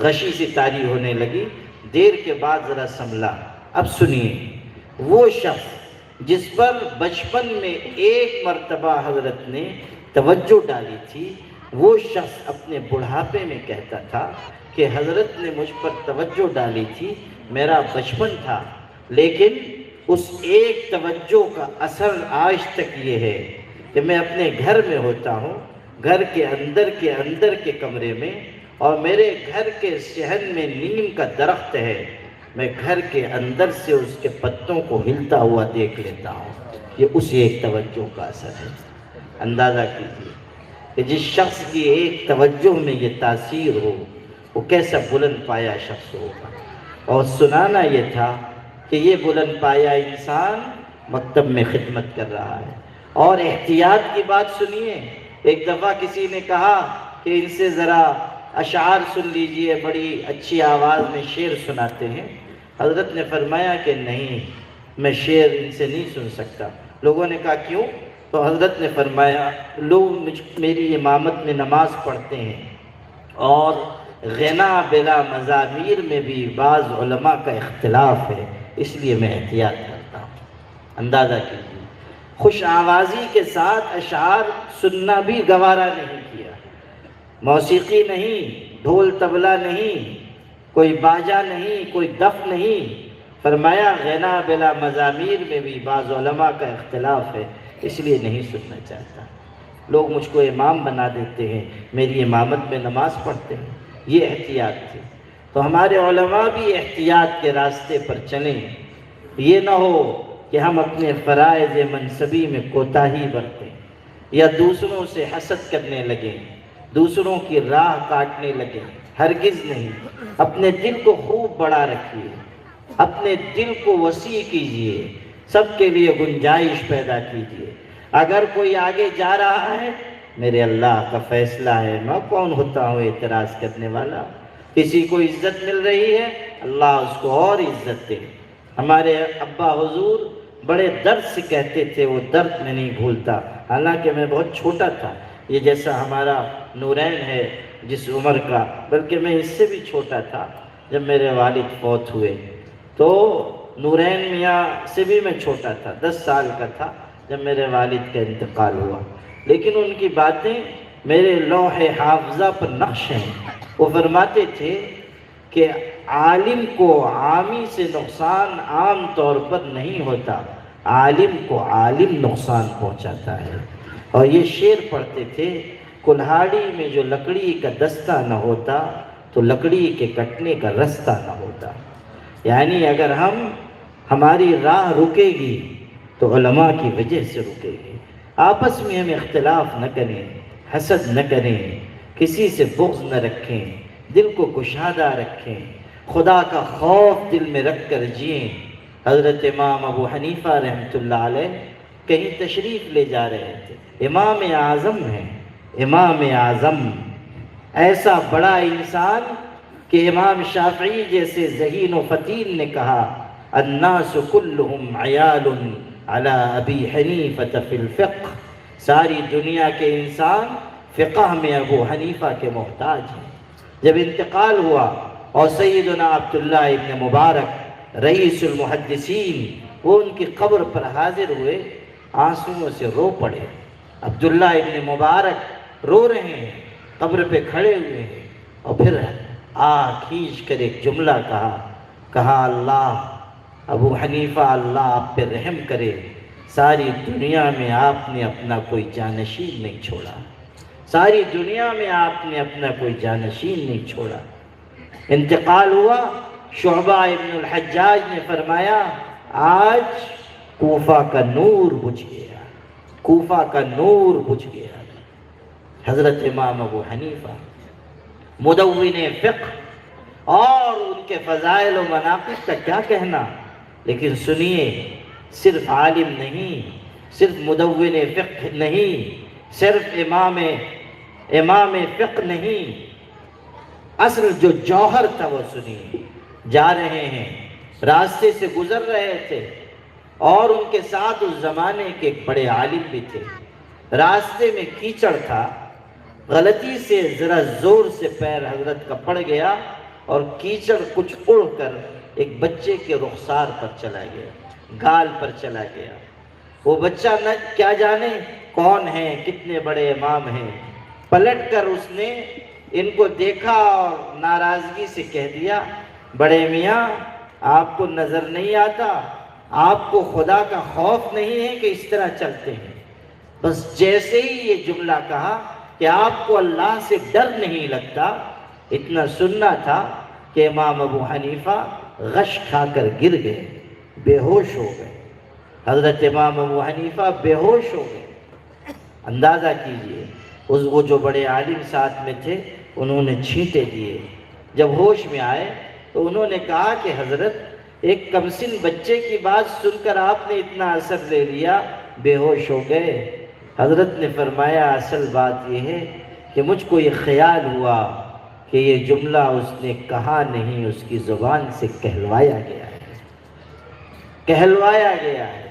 غشی سے طاری ہونے لگی۔ دیر کے بعد ذرا سنبھلا۔ اب سنیے، وہ شخص جس پر بچپن میں ایک مرتبہ حضرت نے توجہ ڈالی تھی، وہ شخص اپنے بڑھاپے میں کہتا تھا کہ حضرت نے مجھ پر توجہ ڈالی تھی، میرا بچپن تھا، لیکن اس ایک توجہ کا اثر آج تک یہ ہے کہ میں اپنے گھر میں ہوتا ہوں، گھر کے اندر کے کمرے میں، اور میرے گھر کے صحن میں نیم کا درخت ہے، میں گھر کے اندر سے اس کے پتوں کو ہلتا ہوا دیکھ لیتا ہوں۔ یہ اس ایک توجہ کا اثر ہے۔ اندازہ کیجیے کہ جس شخص کی ایک توجہ میں یہ تاثیر ہو، وہ کیسا بلند پایا شخص ہوگا۔ اور سنانا یہ تھا کہ یہ بلند پایا انسان مکتب میں خدمت کر رہا ہے۔ اور احتیاط کی بات سنیے، ایک دفعہ کسی نے کہا کہ ان سے ذرا اشعار سن لیجئے، بڑی اچھی آواز میں شعر سناتے ہیں۔ حضرت نے فرمایا کہ نہیں، میں شعر ان سے نہیں سن سکتا۔ لوگوں نے کہا کیوں؟ تو حضرت نے فرمایا لوگ میری امامت میں نماز پڑھتے ہیں، اور غنا بلا مزامیر میں بھی بعض علماء کا اختلاف ہے، اس لیے میں احتیاط کرتا ہوں۔ اندازہ کیجیے، خوش آوازی کے ساتھ اشعار سننا بھی گوارا نہیں کیا، موسیقی نہیں، ڈھول طبلہ نہیں، کوئی باجا نہیں، کوئی دف نہیں۔ فرمایا غنا بلا مزامیر میں بھی بعض علماء کا اختلاف ہے، اس لیے نہیں سننا چاہتا۔ لوگ مجھ کو امام بنا دیتے ہیں، میری امامت میں نماز پڑھتے ہیں، یہ احتیاط تھی۔ تو ہمارے علماء بھی احتیاط کے راستے پر چلیں، یہ نہ ہو کہ ہم اپنے فرائض منصبی میں کوتاہی برتیں، یا دوسروں سے حسد کرنے لگیں، دوسروں کی راہ کاٹنے لگیں۔ ہرگز نہیں۔ اپنے دل کو خوب بڑا رکھیے، اپنے دل کو وسیع کیجیے، سب کے لیے گنجائش پیدا کیجیے۔ اگر کوئی آگے جا رہا ہے، میرے اللہ کا فیصلہ ہے، میں کون ہوتا ہوں اعتراض کرنے والا۔ کسی کو عزت مل رہی ہے، اللہ اس کو اور عزت دے۔ ہمارے ابا حضور بڑے درد سے کہتے تھے، وہ درد میں نہیں بھولتا، حالانکہ میں بہت چھوٹا تھا، یہ جیسا ہمارا نورین ہے جس عمر کا، بلکہ میں اس سے بھی چھوٹا تھا جب میرے والد فوت ہوئے۔ تو نورین میاں سے بھی میں چھوٹا تھا، 10 سال کا تھا جب میرے والد کا انتقال ہوا، لیکن ان کی باتیں میرے لوح حافظہ پر نقش ہیں۔ وہ فرماتے تھے کہ عالم کو عامی سے نقصان عام طور پر نہیں ہوتا، عالم کو عالم نقصان پہنچاتا ہے۔ اور یہ شعر پڑھتے تھے، کلہاڑی میں جو لکڑی کا دستہ نہ ہوتا تو لکڑی کے کٹنے کا رستہ نہ ہوتا۔ یعنی اگر ہماری راہ رکے گی تو علماء کی وجہ سے رکے گی۔ آپس میں ہم اختلاف نہ کریں، حسد نہ کریں، کسی سے بغض نہ رکھیں، دل کو گشادہ رکھیں، خدا کا خوف دل میں رکھ کر جئیں۔ حضرت امام ابو حنیفہ رحمۃ اللہ علیہ کہیں تشریف لے جا رہے تھے، امام اعظم ہیں، امام اعظم، ایسا بڑا انسان کہ امام شافعی جیسے ذہین و فتین نے کہا الناس کلہم عیال علی ابی حنیفہ فی الفقہ، ساری دنیا کے انسان فقہ میں ابو حنیفہ کے محتاج ہیں۔ جب انتقال ہوا اور سیدنا عبداللہ ابن مبارک رئیس المحدثین وہ ان کی قبر پر حاضر ہوئے، آنسوؤں سے رو پڑے۔ عبداللہ ابن مبارک رو رہے ہیں، قبر پہ کھڑے ہوئے ہیں، اور پھر کھینچ کر ایک جملہ کہا اللہ ابو حنیفہ اللہ آپ پہ رحم کرے، ساری دنیا میں آپ نے اپنا کوئی جانشین نہیں چھوڑا، ساری دنیا میں آپ نے اپنا کوئی جانشین نہیں چھوڑا۔ انتقال ہوا، شعبہ ابن الحجاج نے فرمایا آج کوفہ کا نور بجھ گیا، کوفہ کا نور بجھ گیا۔ حضرت امام ابو حنیفہ مدون فقہ، اور ان کے فضائل و مناقب کا کیا کہنا، لیکن سنیے، صرف عالم نہیں، صرف مدون فقہ نہیں، صرف امام فقہ نہیں، اصل جو جوہر تھا وہ سنیے۔ جا رہے ہیں، راستے سے گزر رہے تھے، اور ان کے ساتھ اس زمانے کے ایک بڑے عالم بھی تھے۔ راستے میں کیچڑ تھا، غلطی سے ذرا زور سے پیر حضرت کا پڑ گیا اور کیچڑ کچھ اڑ کر ایک بچے کے رخسار پر چلا گیا۔ گال پر چلا گیا۔ وہ بچہ نہ کیا جانے کون ہے، کتنے بڑے امام ہیں۔ پلٹ کر اس نے ان کو دیکھا اور ناراضگی سے کہہ دیا، بڑے میاں آپ کو نظر نہیں آتا، آپ کو خدا کا خوف نہیں ہے کہ اس طرح چلتے ہیں؟ بس جیسے ہی یہ جملہ کہا کہ آپ کو اللہ سے ڈر نہیں لگتا، اتنا سننا تھا کہ امام ابو حنیفہ غش کھا کر گر گئے، بے ہوش ہو گئے۔ حضرت امام ابو حنیفہ بے ہوش ہو گئے۔ اندازہ کیجئے وہ جو بڑے عالم ساتھ میں تھے انہوں نے چھینٹے دیے۔ جب ہوش میں آئے تو انہوں نے کہا کہ حضرت ایک کمسن بچے کی بات سن کر آپ نے اتنا اثر لے لیا، بے ہوش ہو گئے۔ حضرت نے فرمایا اصل بات یہ ہے کہ مجھ کو یہ خیال ہوا کہ یہ جملہ اس نے کہا نہیں، اس کی زبان سے کہلوایا گیا ہے، کہلوایا گیا ہے۔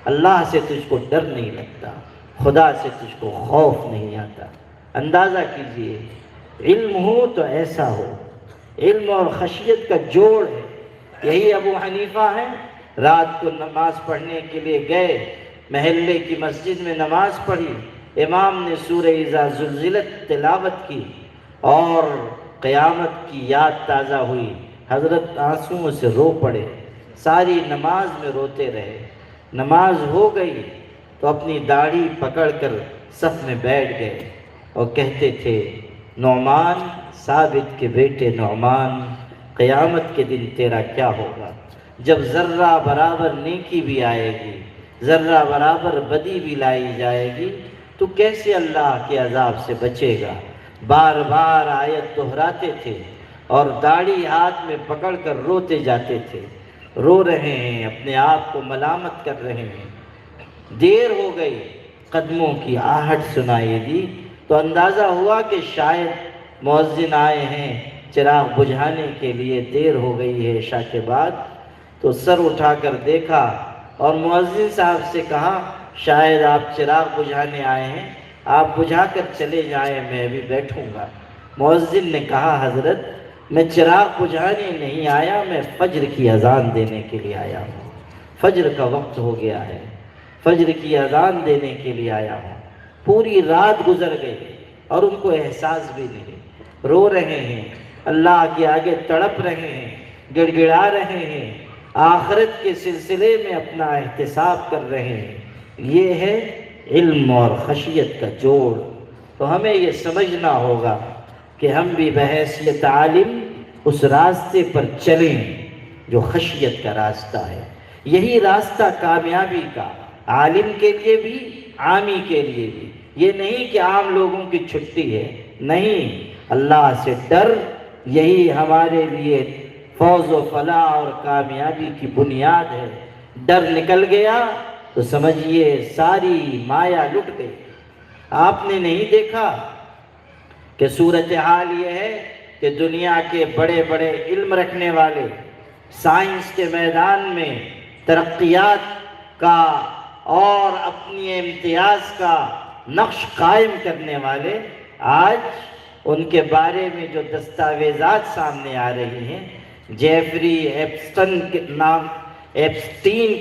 اللہ سے تجھ کو ڈر نہیں لگتا، خدا سے تجھ کو خوف نہیں آتا۔ اندازہ کیجئے علم ہو تو ایسا ہو، علم اور خشیت کا جوڑ ہے۔ یہی ابو حنیفہ ہیں، رات کو نماز پڑھنے کے لیے گئے، محلے کی مسجد میں نماز پڑھی، امام نے سورہ اذا زلزلت تلاوت کی اور قیامت کی یاد تازہ ہوئی، حضرت آنسوؤں سے رو پڑے، ساری نماز میں روتے رہے۔ نماز ہو گئی تو اپنی داڑھی پکڑ کر صف میں بیٹھ گئے اور کہتے تھے، نعمان ثابت کے بیٹے نعمان، قیامت کے دن تیرا کیا ہوگا؟ جب ذرہ برابر نیکی بھی آئے گی، ذرہ برابر بدی بھی لائی جائے گی، تو کیسے اللہ کے عذاب سے بچے گا؟ بار بار آیت دہراتے تھے اور داڑھی ہاتھ میں پکڑ کر روتے جاتے تھے، رو رہے ہیں، اپنے آپ کو ملامت کر رہے ہیں۔ دیر ہو گئی، قدموں کی آہٹ سنائی دی تو اندازہ ہوا کہ شاید مؤذن آئے ہیں چراغ بجھانے کے لیے، دیر ہو گئی ہے عشاء کے بعد۔ تو سر اٹھا کر دیکھا اور مؤذن صاحب سے کہا، شاید آپ چراغ بجھانے آئے ہیں، آپ بجھا کر چلے جائیں، میں بھی بیٹھوں گا۔ مؤذن نے کہا، حضرت میں چراغ بجھانے نہیں آیا، میں فجر کی اذان دینے کے لیے آیا ہوں، فجر کا وقت ہو گیا ہے، فجر کی اذان دینے کے لیے آیا ہوں۔ پوری رات گزر گئی اور ان کو احساس بھی نہیں، رو رہے ہیں، اللہ کے آگے تڑپ رہے ہیں، گڑ گڑا رہے ہیں، آخرت کے سلسلے میں اپنا احتساب کر رہے ہیں۔ یہ ہے علم اور خشیت کا جوڑ۔ تو ہمیں یہ سمجھنا ہوگا کہ ہم بھی بحیثیت عالم اس راستے پر چلیں جو خشیت کا راستہ ہے۔ یہی راستہ کامیابی کا، عالم کے لیے بھی، عامی کے لیے بھی۔ یہ نہیں کہ عام لوگوں کی چھٹی ہے، نہیں، اللہ سے ڈر یہی ہمارے لیے فوز و فلاح اور کامیابی کی بنیاد ہے۔ ڈر نکل گیا تو سمجھیے ساری مایا لٹ گئی۔ آپ نے نہیں دیکھا کہ صورتحال یہ ہے کہ دنیا کے بڑے بڑے علم رکھنے والے، سائنس کے میدان میں ترقیات کا اور اپنی امتیاز کا نقش قائم کرنے والے، آج ان کے بارے میں جو دستاویزات سامنے آ رہی ہیں، جیفری ایپسٹین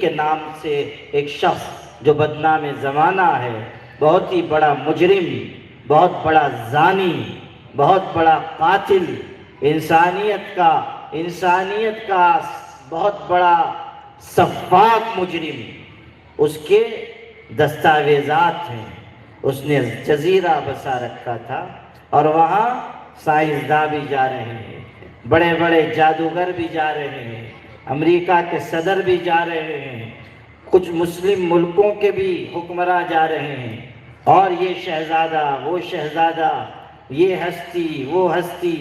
کے نام سے ایک شخص جو بدنام زمانہ ہے، بہت ہی بڑا مجرم، بہت بڑا زانی، بہت بڑا قاتل، انسانیت کا بہت بڑا سفاک مجرم، اس کے دستاویزات ہیں۔ اس نے جزیرہ بسا رکھا تھا اور وہاں سائنسداں بھی جا رہے ہیں، بڑے بڑے جادوگر بھی جا رہے ہیں، امریکہ کے صدر بھی جا رہے ہیں، کچھ مسلم ملکوں کے بھی حکمراں جا رہے ہیں، اور یہ شہزادہ، وہ شہزادہ، یہ ہستی، وہ ہستی،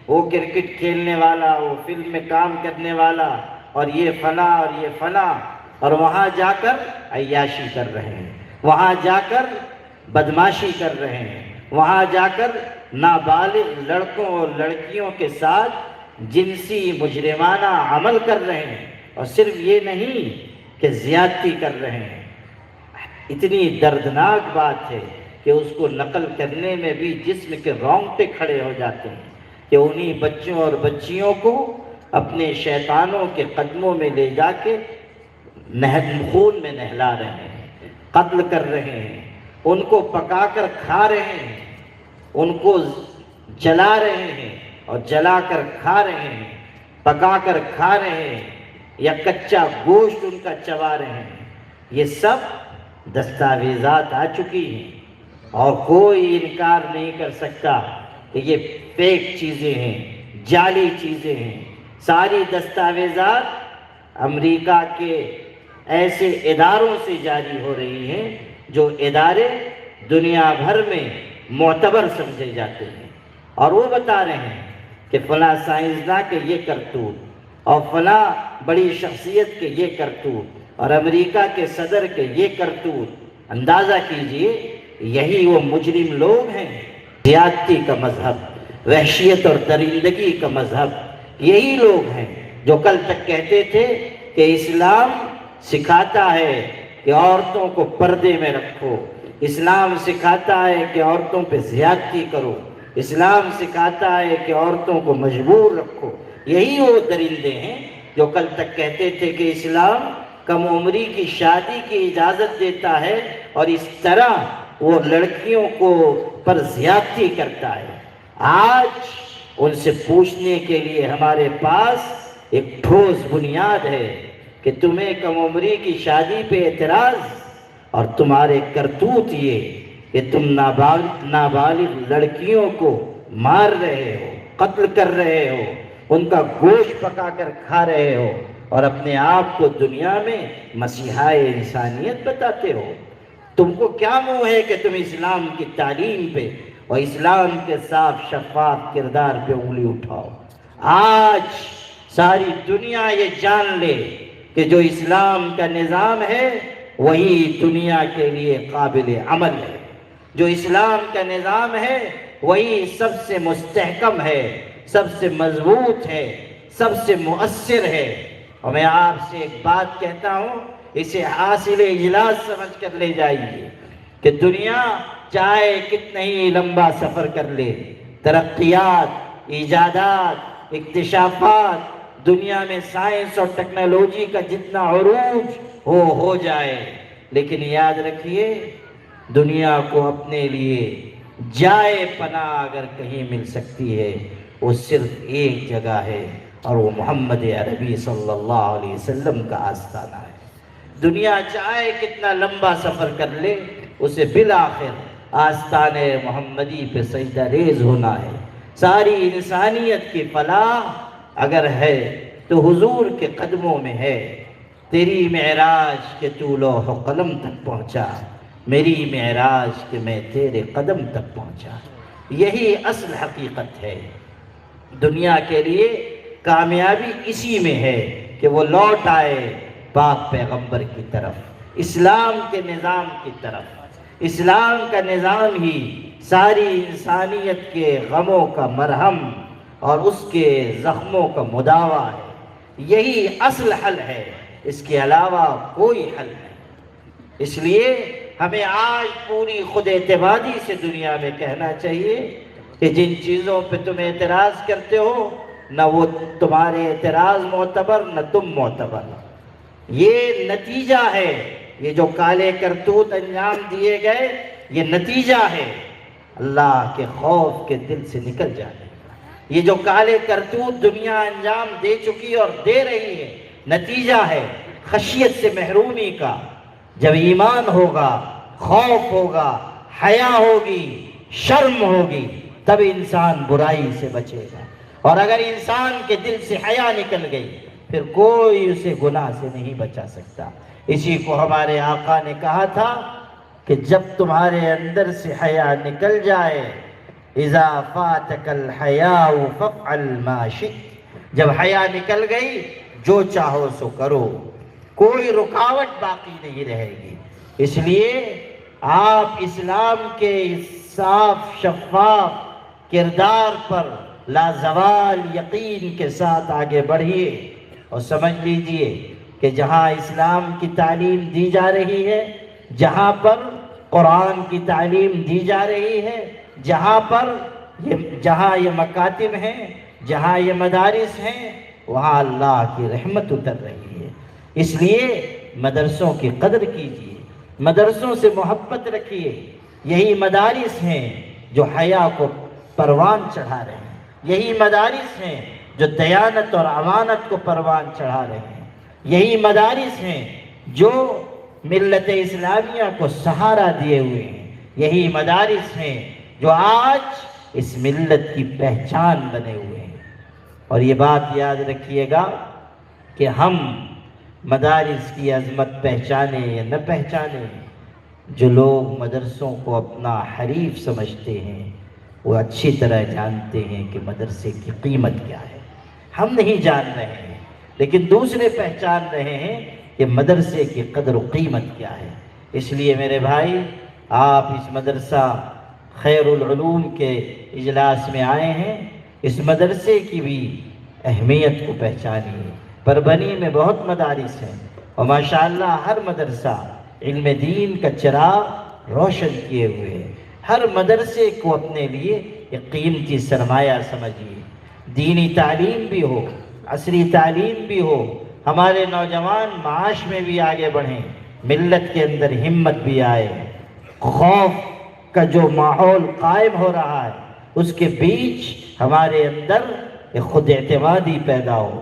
وہ کرکٹ کھیلنے والا، وہ فلم میں کام کرنے والا، اور یہ فلاں اور یہ فلاں، اور وہاں جا کر عیاشی کر رہے ہیں، وہاں جا کر بدماشی کر رہے ہیں، وہاں جا کر نابالغ لڑکوں اور لڑکیوں کے ساتھ جنسی مجرمانہ عمل کر رہے ہیں، اور صرف یہ نہیں کہ زیادتی کر رہے ہیں۔ اتنی دردناک بات ہے کہ اس کو نقل کرنے میں بھی جسم کے رونگٹے کھڑے ہو جاتے ہیں کہ انہی بچوں اور بچیوں کو اپنے شیطانوں کے قدموں میں لے جا کے خون میں نہلا رہے ہیں، قتل کر رہے ہیں، ان کو پکا کر کھا رہے ہیں، ان کو جلا رہے ہیں اور جلا کر کھا رہے ہیں، پکا کر کھا رہے ہیں یا کچا گوشت ان کا چبا رہے ہیں۔ یہ سب دستاویزات آ چکی ہیں اور کوئی انکار نہیں کر سکتا کہ یہ فیک چیزیں ہیں، جعلی چیزیں ہیں۔ ساری دستاویزات امریکہ کے ایسے اداروں سے جاری ہو رہی ہیں جو ادارے دنیا بھر میں معتبر سمجھے جاتے ہیں، اور وہ بتا رہے ہیں کہ فلاں سائنسداں کے یہ کرتوت اور فلاں بڑی شخصیت کے یہ کرتوت اور امریکہ کے صدر کے یہ کرتوت۔ اندازہ کیجئے یہی وہ مجرم لوگ ہیں، زیادتی کا مذہب، وحشیت اور درندگی کا مذہب، یہی لوگ ہیں جو کل تک کہتے تھے کہ اسلام سکھاتا ہے کہ عورتوں کو پردے میں رکھو، اسلام سکھاتا ہے کہ عورتوں پہ زیادتی کرو، اسلام سکھاتا ہے کہ عورتوں کو مجبور رکھو۔ یہی وہ درندے ہیں جو کل تک کہتے تھے کہ اسلام کم عمری کی شادی کی اجازت دیتا ہے اور اس طرح وہ لڑکیوں کو پر زیادتی کرتا ہے۔ آج ان سے پوچھنے کے لیے ہمارے پاس ایک ٹھوس بنیاد ہے کہ تمہیں کم عمری کی شادی پہ اعتراض، اور تمہارے کرتوت یہ کہ تم نابالغ لڑکیوں کو مار رہے ہو، قتل کر رہے ہو، ان کا گوشت پکا کر کھا رہے ہو اور اپنے آپ کو دنیا میں مسیحائے انسانیت بتاتے ہو۔ تم کو کیا منہ ہے کہ تم اسلام کی تعلیم پہ اور اسلام کے صاف شفاف کردار پہ انگلی اٹھاؤ؟ آج ساری دنیا یہ جان لے کہ جو اسلام کا نظام ہے وہی دنیا کے لیے قابل عمل ہے، جو اسلام کا نظام ہے وہی سب سے مستحکم ہے، سب سے مضبوط ہے، سب سے مؤثر ہے۔ اور میں آپ سے ایک بات کہتا ہوں، اسے حاصل اجلاس سمجھ کر لے جائیے کہ دنیا چاہے کتنا ہی لمبا سفر کر لے، ترقیات، ایجادات، اکتشافات، دنیا میں سائنس اور ٹیکنالوجی کا جتنا عروج ہو جائے، لیکن یاد رکھیے دنیا کو اپنے لیے جائے پناہ اگر کہیں مل سکتی ہے وہ صرف ایک جگہ ہے، اور وہ محمد عربی صلی اللہ علیہ وسلم کا آستانہ ہے۔ دنیا چاہے کتنا لمبا سفر کر لے، اسے بالآخر آستانِ محمدی پہ سجدہ ریز ہونا ہے۔ ساری انسانیت کی فلاح اگر ہے تو حضور کے قدموں میں ہے۔ تیری معراج کہ تو لوح و قلم تک پہنچا، میری معراج کہ میں تیرے قدم تک پہنچا۔ یہی اصل حقیقت ہے۔ دنیا کے لیے کامیابی اسی میں ہے کہ وہ لوٹ آئے پاک پیغمبر کی طرف، اسلام کے نظام کی طرف۔ اسلام کا نظام ہی ساری انسانیت کے غموں کا مرہم اور اس کے زخموں کا مداوا ہے۔ یہی اصل حل ہے، اس کے علاوہ کوئی حل نہیں۔ اس لیے ہمیں آج پوری خود اعتمادی سے دنیا میں کہنا چاہیے کہ جن چیزوں پہ تم اعتراض کرتے ہو نہ وہ تمہارے اعتراض معتبر نہ تم معتبر، یہ نتیجہ ہے۔ یہ جو کالے کرتوت انجام دیے گئے یہ نتیجہ ہے اللہ کے خوف کے دل سے نکل جانے کا۔ یہ جو کالے کرتوت دنیا انجام دے چکی اور دے رہی ہے نتیجہ ہے خشیت سے محرومی کا۔ جب ایمان ہوگا، خوف ہوگا، حیا ہوگی، شرم ہوگی، تب انسان برائی سے بچے گا۔ اور اگر انسان کے دل سے حیا نکل گئی پھر کوئی اسے گناہ سے نہیں بچا سکتا۔ اسی کو ہمارے آقا نے کہا تھا کہ جب تمہارے اندر سے حیا نکل جائے، اذا فاتک الحیاء فافعل ما شئت، جب حیا نکل گئی جو چاہو سو کرو، کوئی رکاوٹ باقی نہیں رہے گی۔ اس لیے آپ اسلام کے صاف شفاف کردار پر لازوال یقین کے ساتھ آگے بڑھیے اور سمجھ لیجئے کہ جہاں اسلام کی تعلیم دی جا رہی ہے، جہاں پر قرآن کی تعلیم دی جا رہی ہے، جہاں یہ مکاتب ہیں، جہاں یہ مدارس ہیں، وہاں اللہ کی رحمت اتر رہی ہے۔ اس لیے مدرسوں کی قدر کیجیے، مدرسوں سے محبت رکھیے۔ یہی مدارس ہیں جو حیا کو پروان چڑھا رہے ہیں، یہی مدارس ہیں جو دیانت اور امانت کو پروان چڑھا رہے ہیں، یہی مدارس ہیں جو ملت اسلامیہ کو سہارا دیے ہوئے ہیں، یہی مدارس ہیں جو آج اس ملت کی پہچان بنے ہوئے ہیں۔ اور یہ بات یاد رکھیے گا کہ ہم مدارس کی عظمت پہچانیں یا نہ پہچانیں، جو لوگ مدرسوں کو اپنا حریف سمجھتے ہیں وہ اچھی طرح جانتے ہیں کہ مدرسے کی قیمت کیا ہے۔ ہم نہیں جان رہے ہیں لیکن دوسرے پہچان رہے ہیں کہ مدرسے کی قدر و قیمت کیا ہے۔ اس لیے میرے بھائی، آپ اس مدرسہ خیر العلوم کے اجلاس میں آئے ہیں، اس مدرسے کی بھی اہمیت کو پہچانیے۔ پربنی میں بہت مدارس ہیں اور ماشاءاللہ ہر مدرسہ علم دین کا چراغ روشن کیے ہوئے ہے۔ ہر مدرسے کو اپنے لیے ایک قیمتی سرمایہ سمجھیے۔ دینی تعلیم بھی ہو، عصری تعلیم بھی ہو، ہمارے نوجوان معاش میں بھی آگے بڑھیں، ملت کے اندر ہمت بھی آئے، خوف کا جو ماحول قائم ہو رہا ہے اس کے بیچ ہمارے اندر ایک خود اعتمادی پیدا ہو،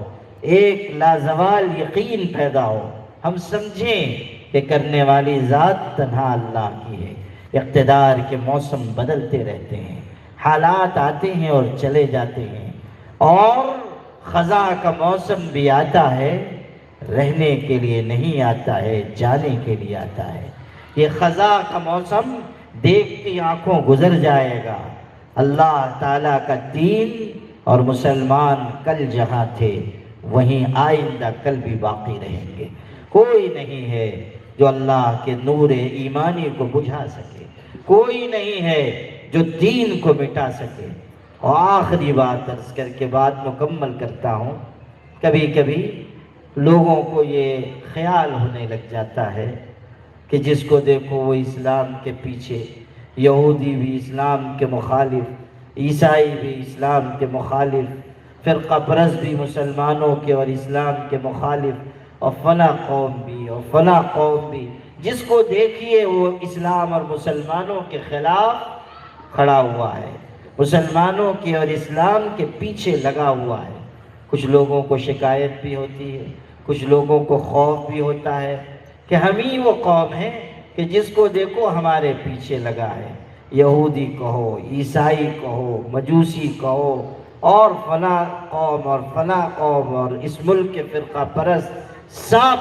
ایک لازوال یقین پیدا ہو، ہم سمجھیں کہ کرنے والی ذات تنہا اللہ کی ہے۔ اقتدار کے موسم بدلتے رہتے ہیں، حالات آتے ہیں اور چلے جاتے ہیں، اور خزاں کا موسم بھی آتا ہے، رہنے کے لیے نہیں آتا ہے، جانے کے لیے آتا ہے۔ یہ خزاں کا موسم دیکھتی آنکھوں گزر جائے گا۔ اللہ تعالیٰ کا دین اور مسلمان کل جہاں تھے وہیں آئندہ کل بھی باقی رہیں گے۔ کوئی نہیں ہے جو اللہ کے نور ایمانی کو بجھا سکے، کوئی نہیں ہے جو دین کو مٹا سکے۔ اور آخری بات عرض کر کے بات مکمل کرتا ہوں، کبھی کبھی لوگوں کو یہ خیال ہونے لگ جاتا ہے کہ جس کو دیکھو وہ اسلام کے پیچھے، یہودی بھی اسلام کے مخالف، عیسائی بھی اسلام کے مخالف، فرقہ پرست بھی مسلمانوں کے اور اسلام کے مخالف، اور فلاں قوم بھی اور فلاں قوم بھی، جس کو دیکھیے وہ اسلام اور مسلمانوں کے خلاف کھڑا ہوا ہے، مسلمانوں کے اور اسلام کے پیچھے لگا ہوا ہے۔ کچھ لوگوں کو شکایت بھی ہوتی ہے، کچھ لوگوں کو خوف بھی ہوتا ہے کہ ہم ہی وہ قوم ہیں کہ جس کو دیکھو ہمارے پیچھے لگا ہے، یہودی کہو، عیسائی کہو، مجوسی کہو، اور فلاں قوم اور فلاں قوم، اور اس ملک کے فرقہ پرست سب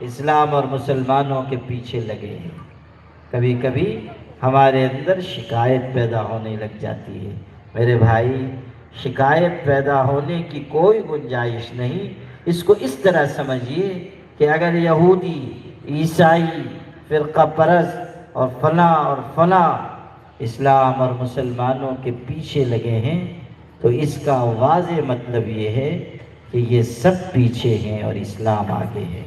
اسلام اور مسلمانوں کے پیچھے لگے ہیں۔ کبھی کبھی ہمارے اندر شکایت پیدا ہونے لگ جاتی ہے۔ میرے بھائی، شکایت پیدا ہونے کی کوئی گنجائش نہیں۔ اس کو اس طرح سمجھیے کہ اگر یہودی، عیسائی، فرقہ پرست اور فلاں اسلام اور مسلمانوں کے پیچھے لگے ہیں تو اس کا واضح مطلب یہ ہے کہ یہ سب پیچھے ہیں اور اسلام آگے ہے،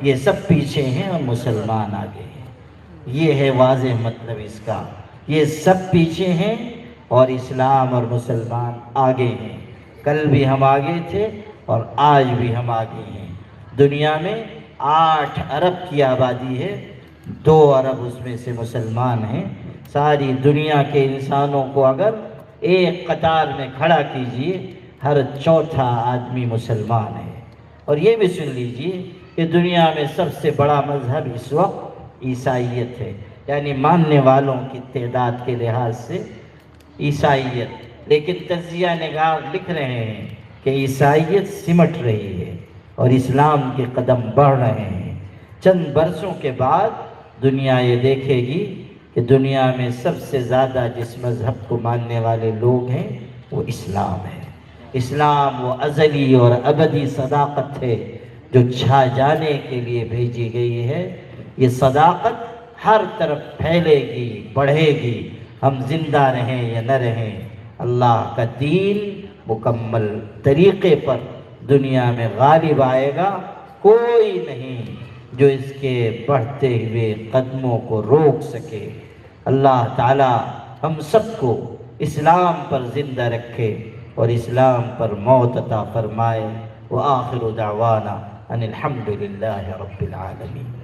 یہ سب پیچھے ہیں اور مسلمان آگے ہیں۔ یہ ہے واضح مطلب اس کا، یہ سب پیچھے ہیں اور اسلام اور مسلمان آگے ہیں۔ کل بھی ہم آگے تھے اور آج بھی ہم آگے ہیں۔ دنیا میں 8 ارب کی آبادی ہے، 2 ارب اس میں سے مسلمان ہیں۔ ساری دنیا کے انسانوں کو اگر ایک قطار میں کھڑا کیجئے، ہر چوتھا آدمی مسلمان ہے۔ اور یہ بھی سن لیجئے کہ دنیا میں سب سے بڑا مذہب اس وقت عیسائیت ہے، یعنی ماننے والوں کی تعداد کے لحاظ سے عیسائیت۔ لیکن تجزیہ نگار لکھ رہے ہیں کہ عیسائیت سمٹ رہی ہے اور اسلام کے قدم بڑھ رہے ہیں۔ چند برسوں کے بعد دنیا یہ دیکھے گی کہ دنیا میں سب سے زیادہ جس مذہب کو ماننے والے لوگ ہیں وہ اسلام ہے۔ اسلام وہ ازلی اور ابدی صداقت ہے جو چھا جانے کے لیے بھیجی گئی ہے۔ یہ صداقت ہر طرف پھیلے گی، بڑھے گی، ہم زندہ رہیں یا نہ رہیں۔ اللہ کا دین مکمل طریقے پر دنیا میں غالب آئے گا، کوئی نہیں جو اس کے بڑھتے ہوئے قدموں کو روک سکے۔ اللہ تعالی ہم سب کو اسلام پر زندہ رکھے اور اسلام پر موت عطا فرمائے۔ وآخر دعوانا ان الحمد للہ رب العالمین.